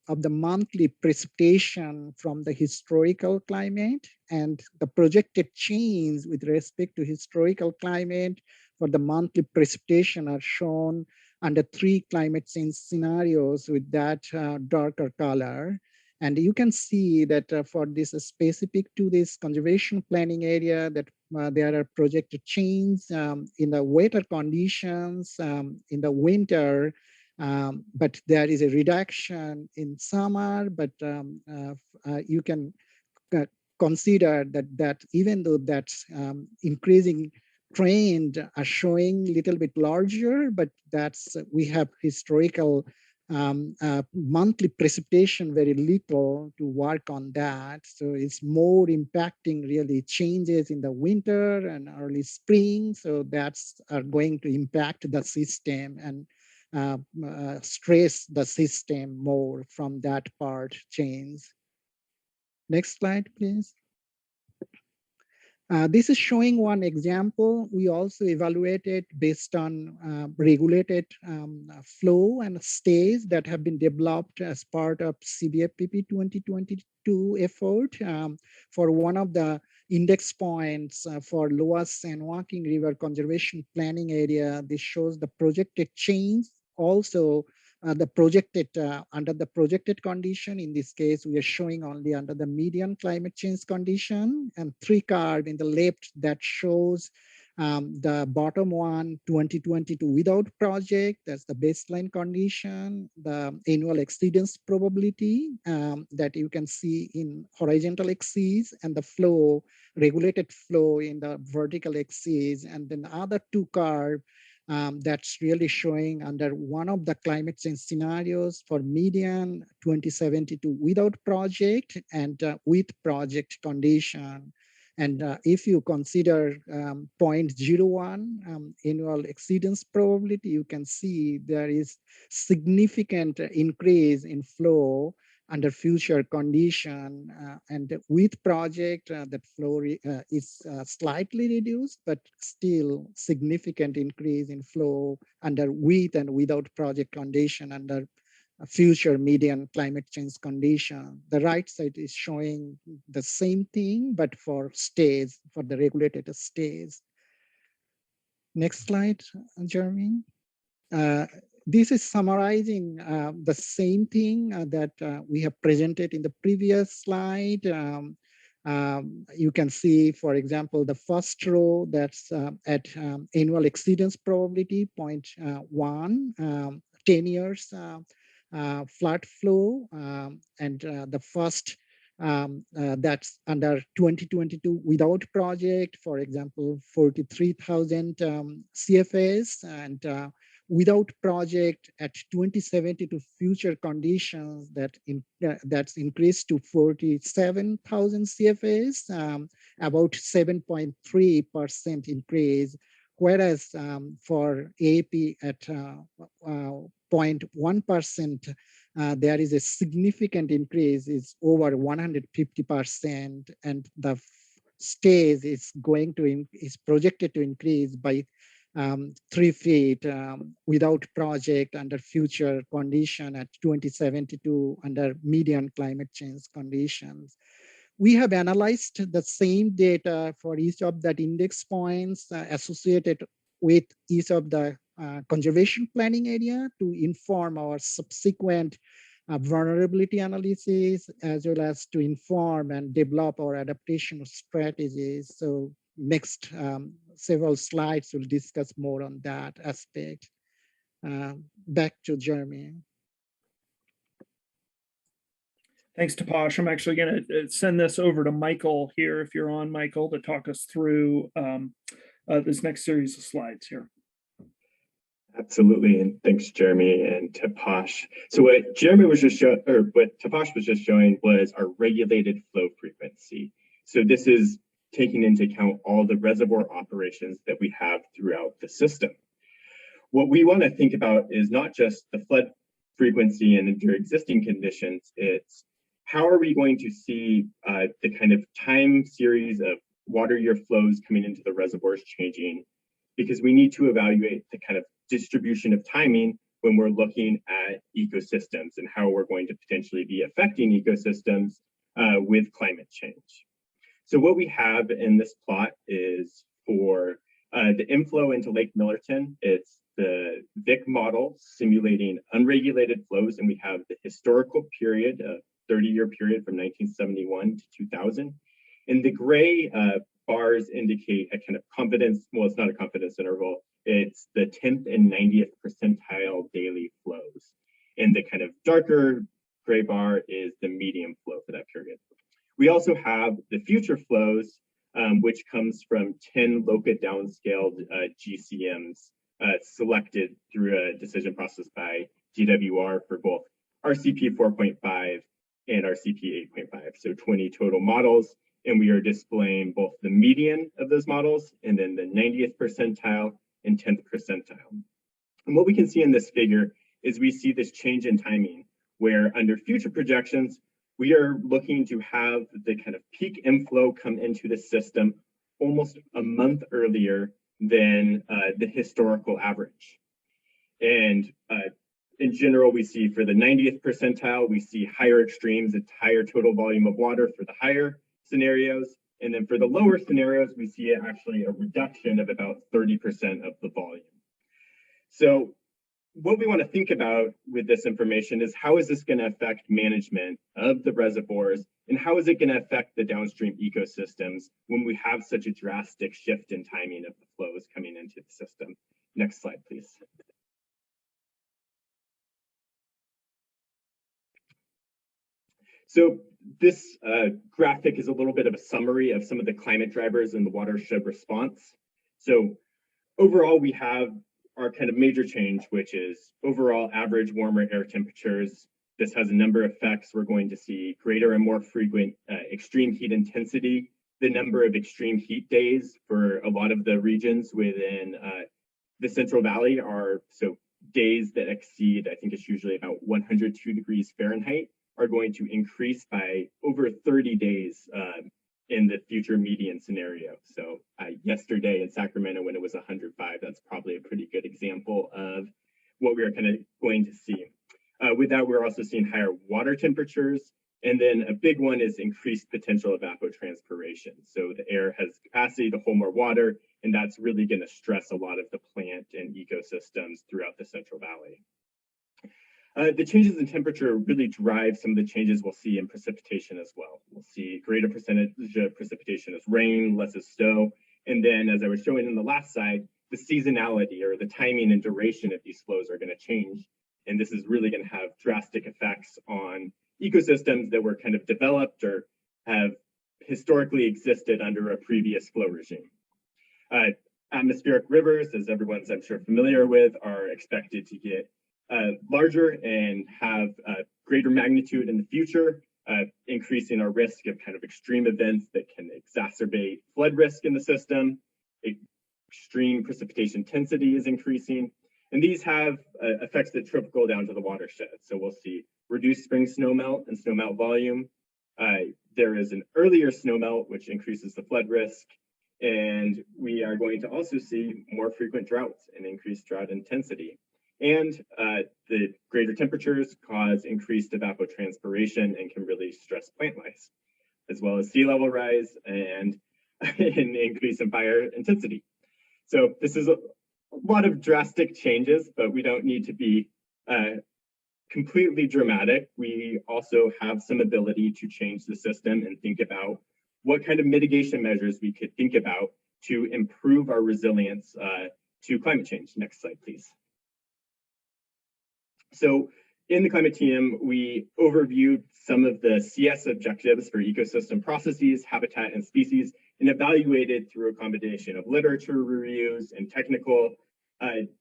of the monthly precipitation from the historical climate, and the projected change with respect to historical climate for the monthly precipitation are shown under 3 climate change scenarios with that darker color. And you can see that for this specific to this conservation planning area, that there are projected change in the weather conditions in the winter, but there is a reduction in summer. But you can consider that even though that's increasing trend are showing a little bit larger, but that's we have historical monthly precipitation very little to work on that. So it's more impacting really changes in the winter and early spring. So that's are going to impact the system and stress the system more from that part change. Next slide, please. This is showing one example. We also evaluated based on regulated flow and stays that have been developed as part of Cvfpp 2022 effort for one of the index points for Lower San Joaquin River Conservation Planning Area. This shows the projected change. Also, the projected under the projected condition. In this case, we are showing only under the median climate change condition, and 3 card in the left that shows the bottom one, 2022 without project. That's the baseline condition, the annual exceedance probability that you can see in horizontal axis, and the flow, regulated flow in the vertical axis, and then the other 2 curve that's really showing under one of the climate change scenarios for median 2072 without project and with project condition. And if you consider 0.01 annual exceedance probability, you can see there is significant increase in flow under future condition, and with project that flow is slightly reduced, but still significant increase in flow under with and without project condition under future median climate change condition. The right side is showing the same thing, but for stays, for the regulated stays. Next slide, Jeremy. This is summarizing the same thing that we have presented in the previous slide. You can see, for example, the first row that's at annual exceedance probability 0.1, 10 years flood flow, and the first That's under 2022 without project, for example, 43,000 CFAs, and without project at 2072 future conditions that's increased to 47,000 CFAs, about 7.3% increase, whereas for AP at 0.1%, there is a significant increase, is over 150%, and the stage is projected to increase by 3 feet without project under future condition at 2072 under median climate change conditions. We have analyzed the same data for each of that index points associated with each of the conservation planning area to inform our subsequent vulnerability analysis, as well as to inform and develop our adaptation strategies. So next several slides will discuss more on that aspect. Back to Jeremy. Thanks, Tapash. I'm actually going to send this over to Michael here, if you're on, Michael, to talk us through this next series of slides here. Absolutely, and thanks, Jeremy and Tapash. So what Jeremy was just showing, or what Tapash was just showing, was our regulated flow frequency. So this is taking into account all the reservoir operations that we have throughout the system. What we want to think about is not just the flood frequency and under existing conditions, it's how are we going to see the kind of time series of water year flows coming into the reservoirs changing, because we need to evaluate the kind of distribution of timing when we're looking at ecosystems and how we're going to potentially be affecting ecosystems with climate change. So what we have in this plot is for the inflow into Lake Millerton, it's the VIC model simulating unregulated flows, and we have the historical period, a 30-year period from 1971 to 2000. And the gray bars indicate a kind of confidence, well, it's not a confidence interval, it's the 10th and 90th percentile daily flows. And the kind of darker gray bar is the medium flow for that period. We also have the future flows, which comes from 10 LOCA downscaled GCMs selected through a decision process by DWR for both RCP 4.5 and RCP 8.5, so 20 total models. And we are displaying both the median of those models and then the 90th percentile and 10th percentile. And what we can see in this figure is we see this change in timing, where under future projections, we are looking to have the kind of peak inflow come into the system almost a month earlier than the historical average. And in general, we see for the 90th percentile, we see higher extremes, it's higher total volume of water for the higher scenarios. And then for the lower scenarios, we see actually a reduction of about 30% of the volume. So what we want to think about with this information is how is this going to affect management of the reservoirs, and how is it going to affect the downstream ecosystems when we have such a drastic shift in timing of the flows coming into the system. Next slide, please. So this graphic is a little bit of a summary of some of the climate drivers in the watershed response. So overall, we have our kind of major change, which is overall average warmer air temperatures. This has a number of effects. We're going to see greater and more frequent extreme heat intensity. The number of extreme heat days for a lot of the regions within the Central Valley are, so days that exceed, I think it's usually about 102 degrees Fahrenheit, are going to increase by over 30 days in the future median scenario. So yesterday in Sacramento, when it was 105, that's probably a pretty good example of what we are kind of going to see. With that, we're also seeing higher water temperatures. And then a big one is increased potential evapotranspiration. So the air has capacity to hold more water, and that's really going to stress a lot of the plant and ecosystems throughout the Central Valley. The changes in temperature really drive some of the changes we'll see in precipitation as well. We'll see greater percentage of precipitation as rain, less as snow. And then, as I was showing in the last slide, the seasonality or the timing and duration of these flows are going to change. And this is really going to have drastic effects on ecosystems that were kind of developed or have historically existed under a previous flow regime. Atmospheric rivers, as everyone's I'm sure familiar with, are expected to get larger and have greater magnitude in the future, increasing our risk of kind of extreme events that can exacerbate flood risk in the system. Extreme precipitation intensity is increasing, and these have effects that trickle down to the watershed. So we'll see reduced spring snowmelt and snowmelt volume. There is an earlier snowmelt, which increases the flood risk, and we are going to also see more frequent droughts and increased drought intensity. And the greater temperatures cause increased evapotranspiration and can really stress plant life, as well as sea level rise and an increase in fire intensity. So this is a lot of drastic changes, but we don't need to be completely dramatic. We also have some ability to change the system and think about what kind of mitigation measures we could think about to improve our resilience to climate change. Next slide, please. So in the climate team, we overviewed some of the CS objectives for ecosystem processes, habitat, and species, and evaluated through a combination of literature reviews and technical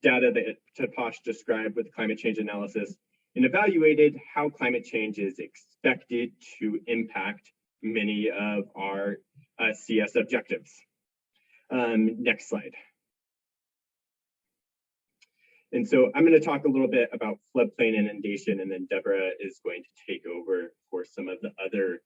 data that Tapash described with climate change analysis, and evaluated how climate change is expected to impact many of our CS objectives. Next slide. And so I'm going to talk a little bit about floodplain inundation, and then Debra is going to take over for some of the other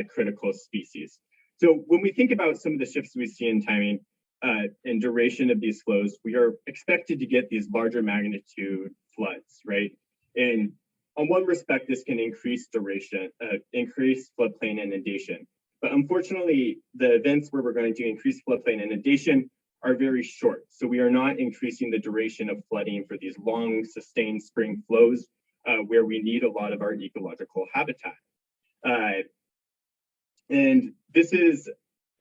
critical species. So when we think about some of the shifts we see in timing and duration of these flows, we are expected to get these larger magnitude floods, right? And on one respect, this can increase duration, increase floodplain inundation. But unfortunately, the events where we're going to increase floodplain inundation are very short. So we are not increasing the duration of flooding for these long sustained spring flows where we need a lot of our ecological habitat. And this is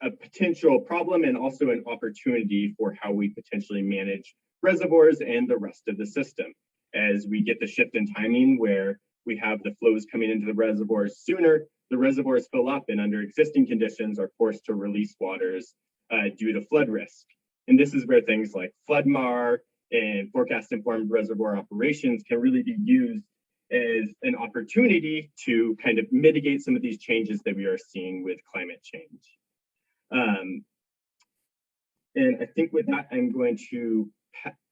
a potential problem and also an opportunity for how we potentially manage reservoirs and the rest of the system. As we get the shift in timing where we have the flows coming into the reservoirs sooner, the reservoirs fill up and under existing conditions are forced to release waters due to flood risk. And this is where things like FloodMAR and forecast-informed reservoir operations can really be used as an opportunity to kind of mitigate some of these changes that we are seeing with climate change. And I think with that, I'm going to,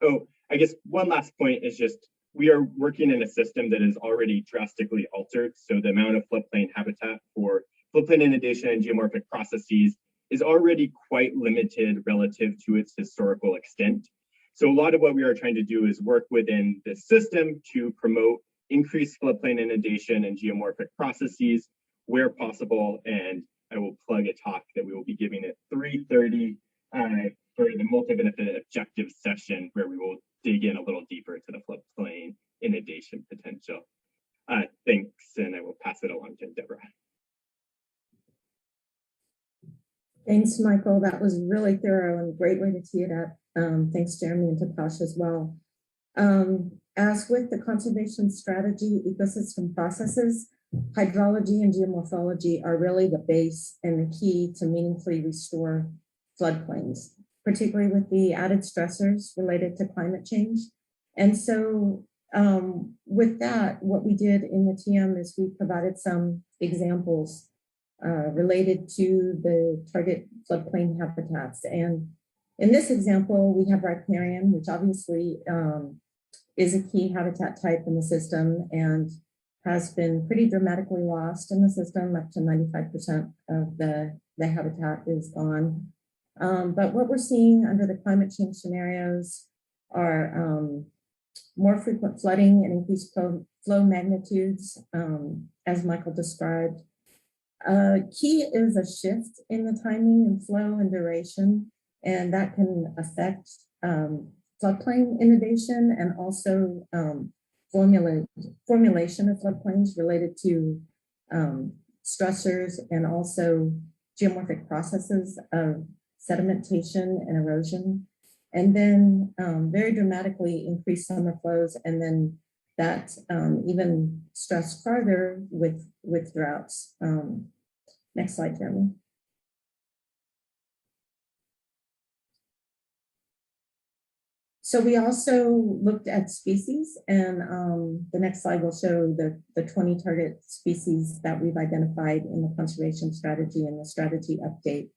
I guess one last point is just, we are working in a system that is already drastically altered. So the amount of floodplain habitat for floodplain inundation and geomorphic processes is already quite limited relative to its historical extent. So a lot of what we are trying to do is work within the system to promote increased floodplain inundation and geomorphic processes where possible. And I will plug a talk that we will be giving at 3:30 for the multi-benefit objective session, where we will dig in a little deeper to the floodplain inundation potential. Thanks, and I will pass it along to Debra. Thanks, Michael. That was really thorough and a great way to tee it up. Thanks, Jeremy and Tapash as well. As with the conservation strategy, ecosystem processes, hydrology and geomorphology are really the base and the key to meaningfully restore floodplains, particularly with the added stressors related to climate change. And so with that, what we did in the TM is we provided some examples related to the target floodplain habitats. And in this example, we have riparian, which obviously is a key habitat type in the system and has been pretty dramatically lost in the system. Up to 95% of the habitat is gone. But what we're seeing under the climate change scenarios are more frequent flooding and increased flow magnitudes, as Michael described. Key is a shift in the timing and flow and duration, and that can affect floodplain inundation and also formulation of floodplains related to stressors and also geomorphic processes of sedimentation and erosion, and then very dramatically increased summer flows and then that even stress farther with droughts. Next slide, Jeremy. So we also looked at species, and the next slide will show the 20 target species that we've identified in the conservation strategy and the strategy update.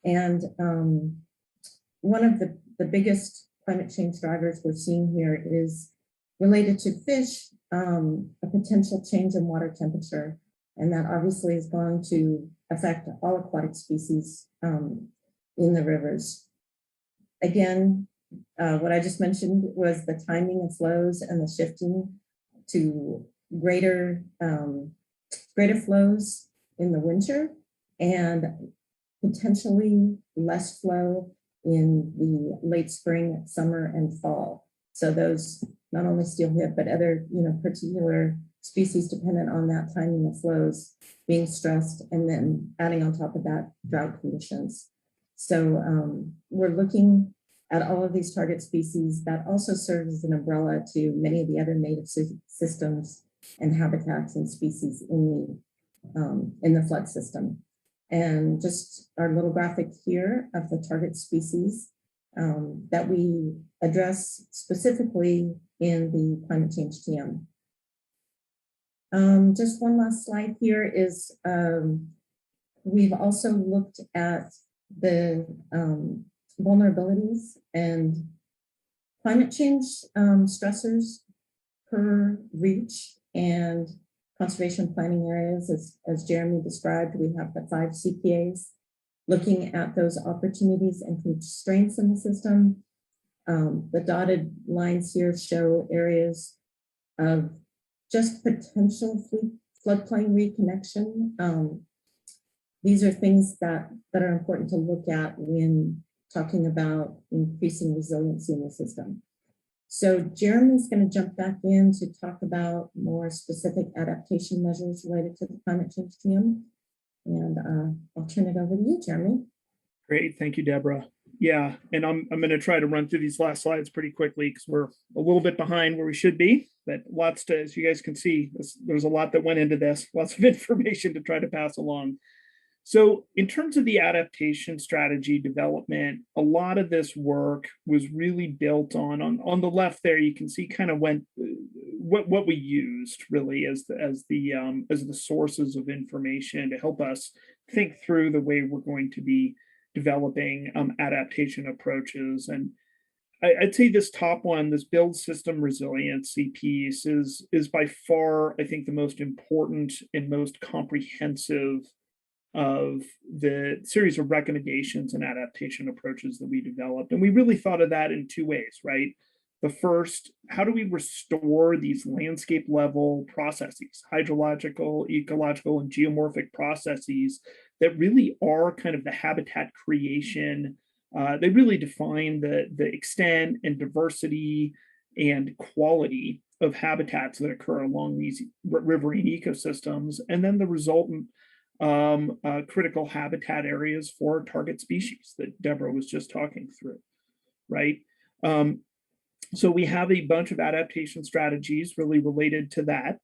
And one of the biggest climate change drivers we're seeing here is related to fish, a potential change in water temperature. And that obviously is going to affect all aquatic species in the rivers. Again, what I just mentioned was the timing of flows and the shifting to greater flows in the winter and potentially less flow in the late spring, summer, and fall. So those not only steelhead, but other particular species dependent on that timing of flows being stressed, and then adding on top of that drought conditions. So we're looking at all of these target species that also serve as an umbrella to many of the other native systems and habitats and species in the flood system. And just our little graphic here of the target species that we address specifically in the climate change TM. Just one last slide here is we've also looked at the vulnerabilities and climate change stressors per reach and conservation planning areas. As Jeremy described, we have the 5 CPAs looking at those opportunities and constraints in the system. The dotted lines here show areas of just potential floodplain reconnection. These are things that are important to look at when talking about increasing resiliency in the system. So Jeremy's going to jump back in to talk about more specific adaptation measures related to the climate change TM. And I'll turn it over to you, Jeremy. Great, thank you, Deborah. Yeah, and I'm going to try to run through these last slides pretty quickly because we're a little bit behind where we should be, but lots to, as you guys can see, there's a lot that went into this, lots of information to try to pass along. So in terms of the adaptation strategy development, a lot of this work was really built on the left there. You can see kind of what we used really as the sources of information to help us think through the way we're going to be developing adaptation approaches. And I'd say this top one, this build system resiliency piece is by far, I think, the most important and most comprehensive of the series of recommendations and adaptation approaches that we developed. And we really thought of that in 2 ways, right? The first, how do we restore these landscape level processes, hydrological, ecological, and geomorphic processes that really are kind of the habitat creation. They really define the extent and diversity and quality of habitats that occur along these riverine ecosystems, and then the resultant critical habitat areas for target species that Debra was just talking through, right? So we have a bunch of adaptation strategies really related to that,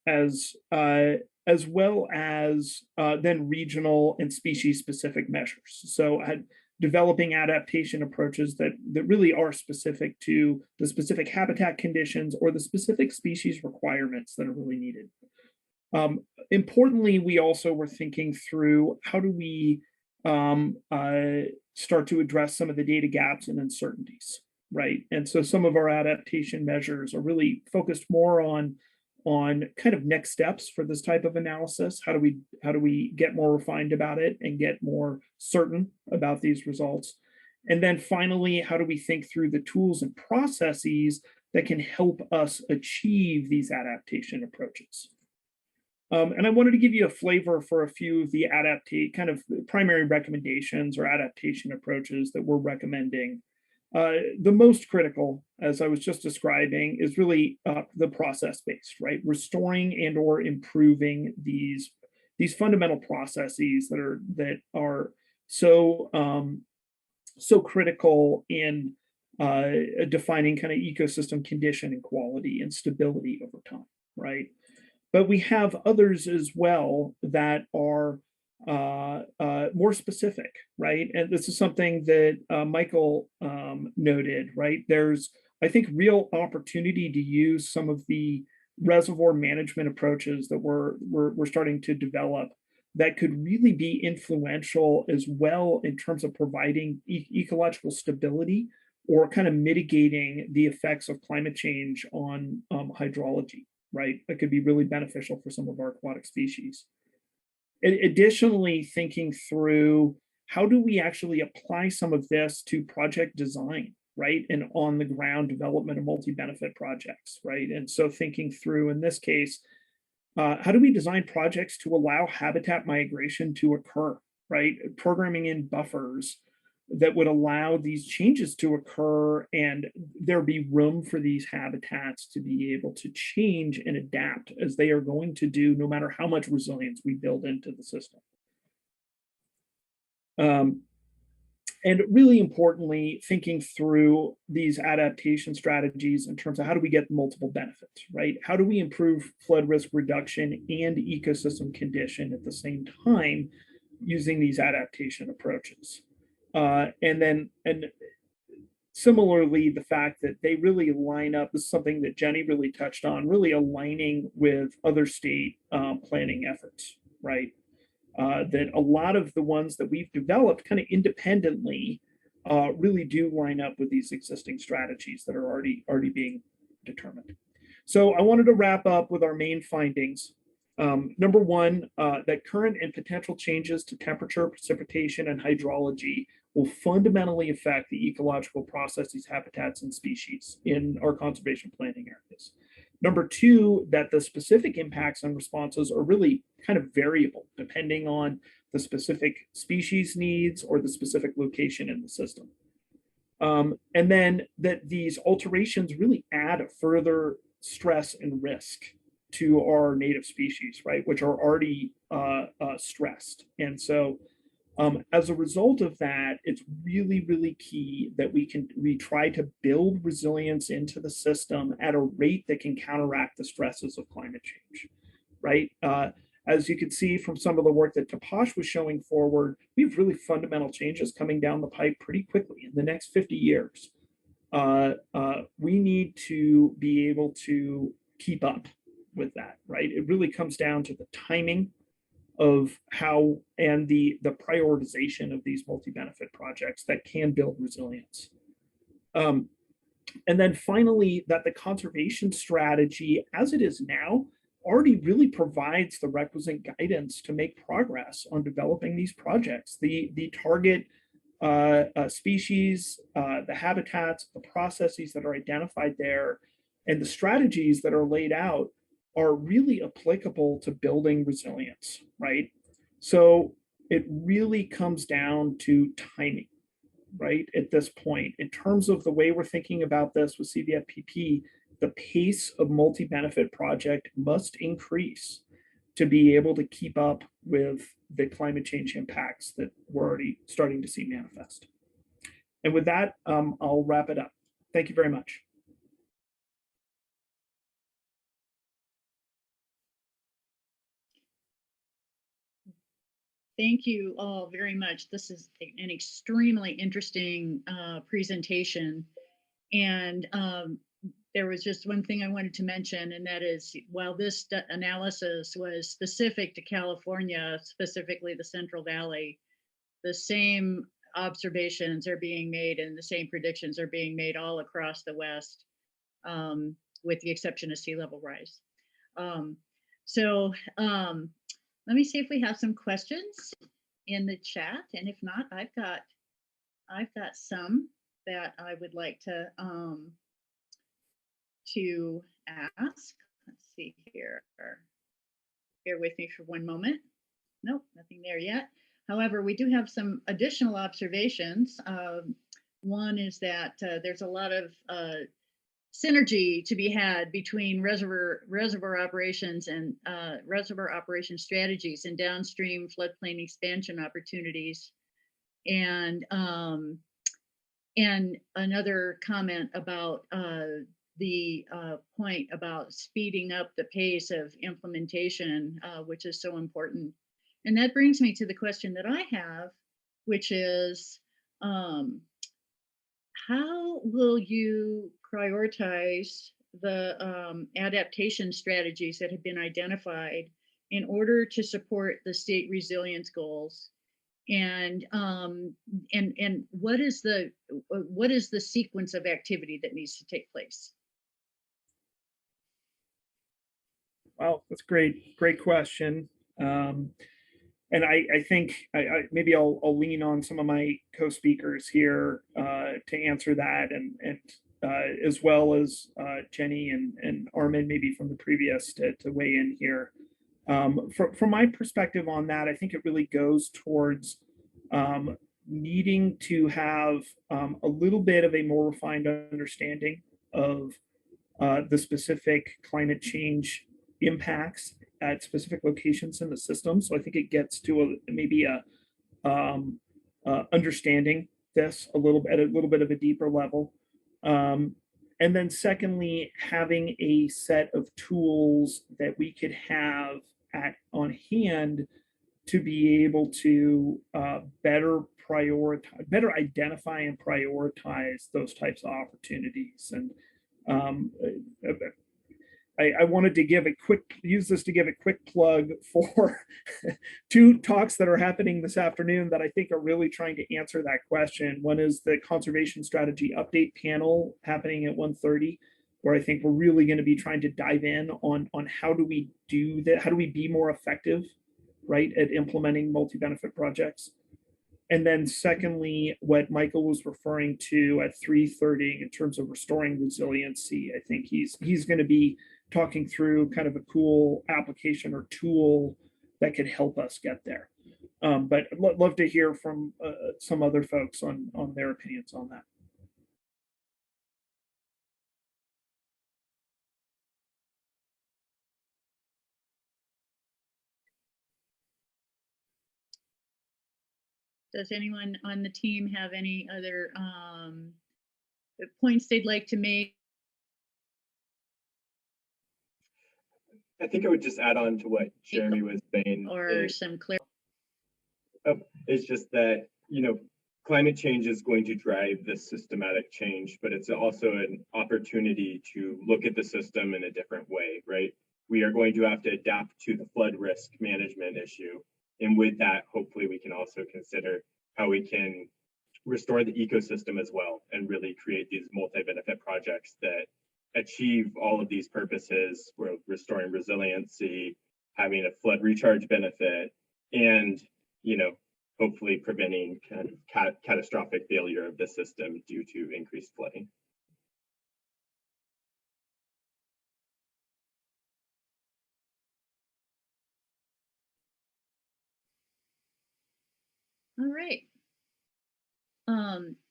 as well as then regional and species-specific measures. So developing adaptation approaches that really are specific to the specific habitat conditions or the specific species requirements that are really needed. Importantly, we also were thinking through how do we start to address some of the data gaps and uncertainties, right? And so some of our adaptation measures are really focused more on kind of next steps for this type of analysis. How do we get more refined about it and get more certain about these results? And then finally, how do we think through the tools and processes that can help us achieve these adaptation approaches? And I wanted to give you a flavor for a few of the kind of primary recommendations or adaptation approaches that we're recommending. The most critical, as I was just describing, is really the process-based, right? Restoring and or improving these fundamental processes that are so critical in defining kind of ecosystem condition and quality and stability over time, right? But we have others as well that are more specific, right? And this is something that Michael noted, right? There's, I think, real opportunity to use some of the reservoir management approaches that we're starting to develop that could really be influential as well in terms of providing ecological stability or kind of mitigating the effects of climate change on hydrology, right? That could be really beneficial for some of our aquatic species. Additionally, thinking through how do we actually apply some of this to project design, right? And on the ground development of multi-benefit projects, right? And so thinking through, in this case, how do we design projects to allow habitat migration to occur, right? Programming in buffers that would allow these changes to occur and there be room for these habitats to be able to change and adapt as they are going to do, no matter how much resilience we build into the system. And really importantly, thinking through these adaptation strategies in terms of how do we get multiple benefits, right? How do we improve flood risk reduction and ecosystem condition at the same time using these adaptation approaches? And similarly, the fact that they really line up, this is something that Jenny really touched on, really aligning with other state planning efforts, right? That a lot of the ones that we've developed kind of independently really do line up with these existing strategies that are already being determined. So I wanted to wrap up with our main findings. Number one, that current and potential changes to temperature, precipitation, and hydrology will fundamentally affect the ecological processes, habitats, and species in our conservation planning areas. Number two, that the specific impacts and responses are really kind of variable depending on the specific species needs or the specific location in the system. And then that these alterations really add further stress and risk to our native species, right, which are already stressed. And so as a result of that, it's really, really key that we try to build resilience into the system at a rate that can counteract the stresses of climate change, right? As you can see from some of the work that Tapash was showing forward, we have really fundamental changes coming down the pipe pretty quickly in the next 50 years. We need to be able to keep up with that, right? It really comes down to the timing of how and the prioritization of these multi-benefit projects that can build resilience. And then finally, that the conservation strategy as it is now already really provides the requisite guidance to make progress on developing these projects. The target species, the habitats, the processes that are identified there, and the strategies that are laid out are really applicable to building resilience, right? So it really comes down to timing, right? At this point, in terms of the way we're thinking about this with Cvfpp, the pace of multi-benefit project must increase to be able to keep up with the climate change impacts that we're already starting to see manifest. And with that, I'll wrap it up. Thank you very much. Thank you all very much. This is an extremely interesting presentation. And there was just one thing I wanted to mention, and that is, while this analysis was specific to California, specifically the Central Valley, the same observations are being made and the same predictions are being made all across the West, with the exception of sea level rise. Let me see if we have some questions in the chat, and if not, I've got some that I would like to ask. Let's see here. Bear with me for one moment. Nope, nothing there yet. However, we do have some additional observations. One is that there's a lot of synergy to be had between reservoir operations and reservoir operation strategies and downstream floodplain expansion opportunities. And And another comment about the point about speeding up the pace of implementation, which is so important. And that brings me to the question that I have, which is, how will you prioritize the adaptation strategies that have been identified in order to support the state resilience goals? And what is the sequence of activity that needs to take place? Wow, that's great question. And I think maybe I'll lean on some of my co-speakers here to answer that, and as well as Jenny and Armin, maybe from the previous, to weigh in here. From my perspective on that, I think it really goes towards needing to have a little bit of a more refined understanding of the specific climate change impacts at specific locations in the system. So I think it gets to maybe understanding this a little bit of a deeper level. And then secondly, having a set of tools that we could have on hand to be able to better identify and prioritize those types of opportunities. And I wanted to use this to give a quick plug for two talks that are happening this afternoon that I think are really trying to answer that question. One is the Conservation Strategy Update panel happening at 1:30, where I think we're really going to be trying to dive in on how do we do that? How do we be more effective, right, at implementing multi-benefit projects? And then secondly, what Michael was referring to at 3:30 in terms of restoring resiliency, I think he's going to be talking through kind of a cool application or tool that could help us get there. But love to hear from some other folks on their opinions on that. Does anyone on the team have any other points they'd like to make? I think I would just add on to what Jeremy was saying. Or some clarity. It's just that, climate change is going to drive this systematic change, but it's also an opportunity to look at the system in a different way, right? We are going to have to adapt to the flood risk management issue. And with that, hopefully we can also consider how we can restore the ecosystem as well and really create these multi-benefit projects that achieve all of these purposes. We're restoring resiliency, having a flood recharge benefit, and, hopefully preventing kind of catastrophic failure of the system due to increased flooding. All right.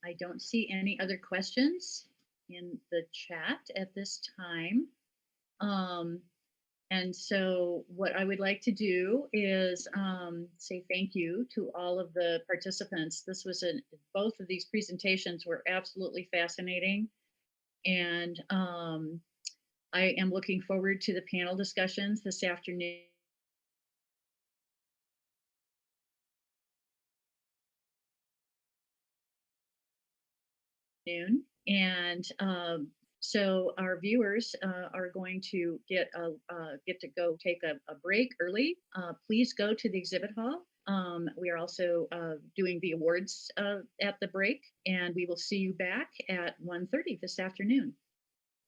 I don't see any other questions in the chat at this time. And so what I would like to do is say thank you to all of the participants. This was both of these presentations were absolutely fascinating. And I am looking forward to the panel discussions this afternoon. And so our viewers are going to get to go take a break early. Please go to the exhibit hall. We are also doing the awards at the break, and we will see you back at 1:30 this afternoon.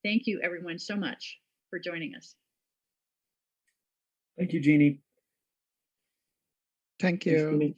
Thank you, everyone, so much for joining us. Thank you, Jeannie. Thank you. Thanks, Jeannie.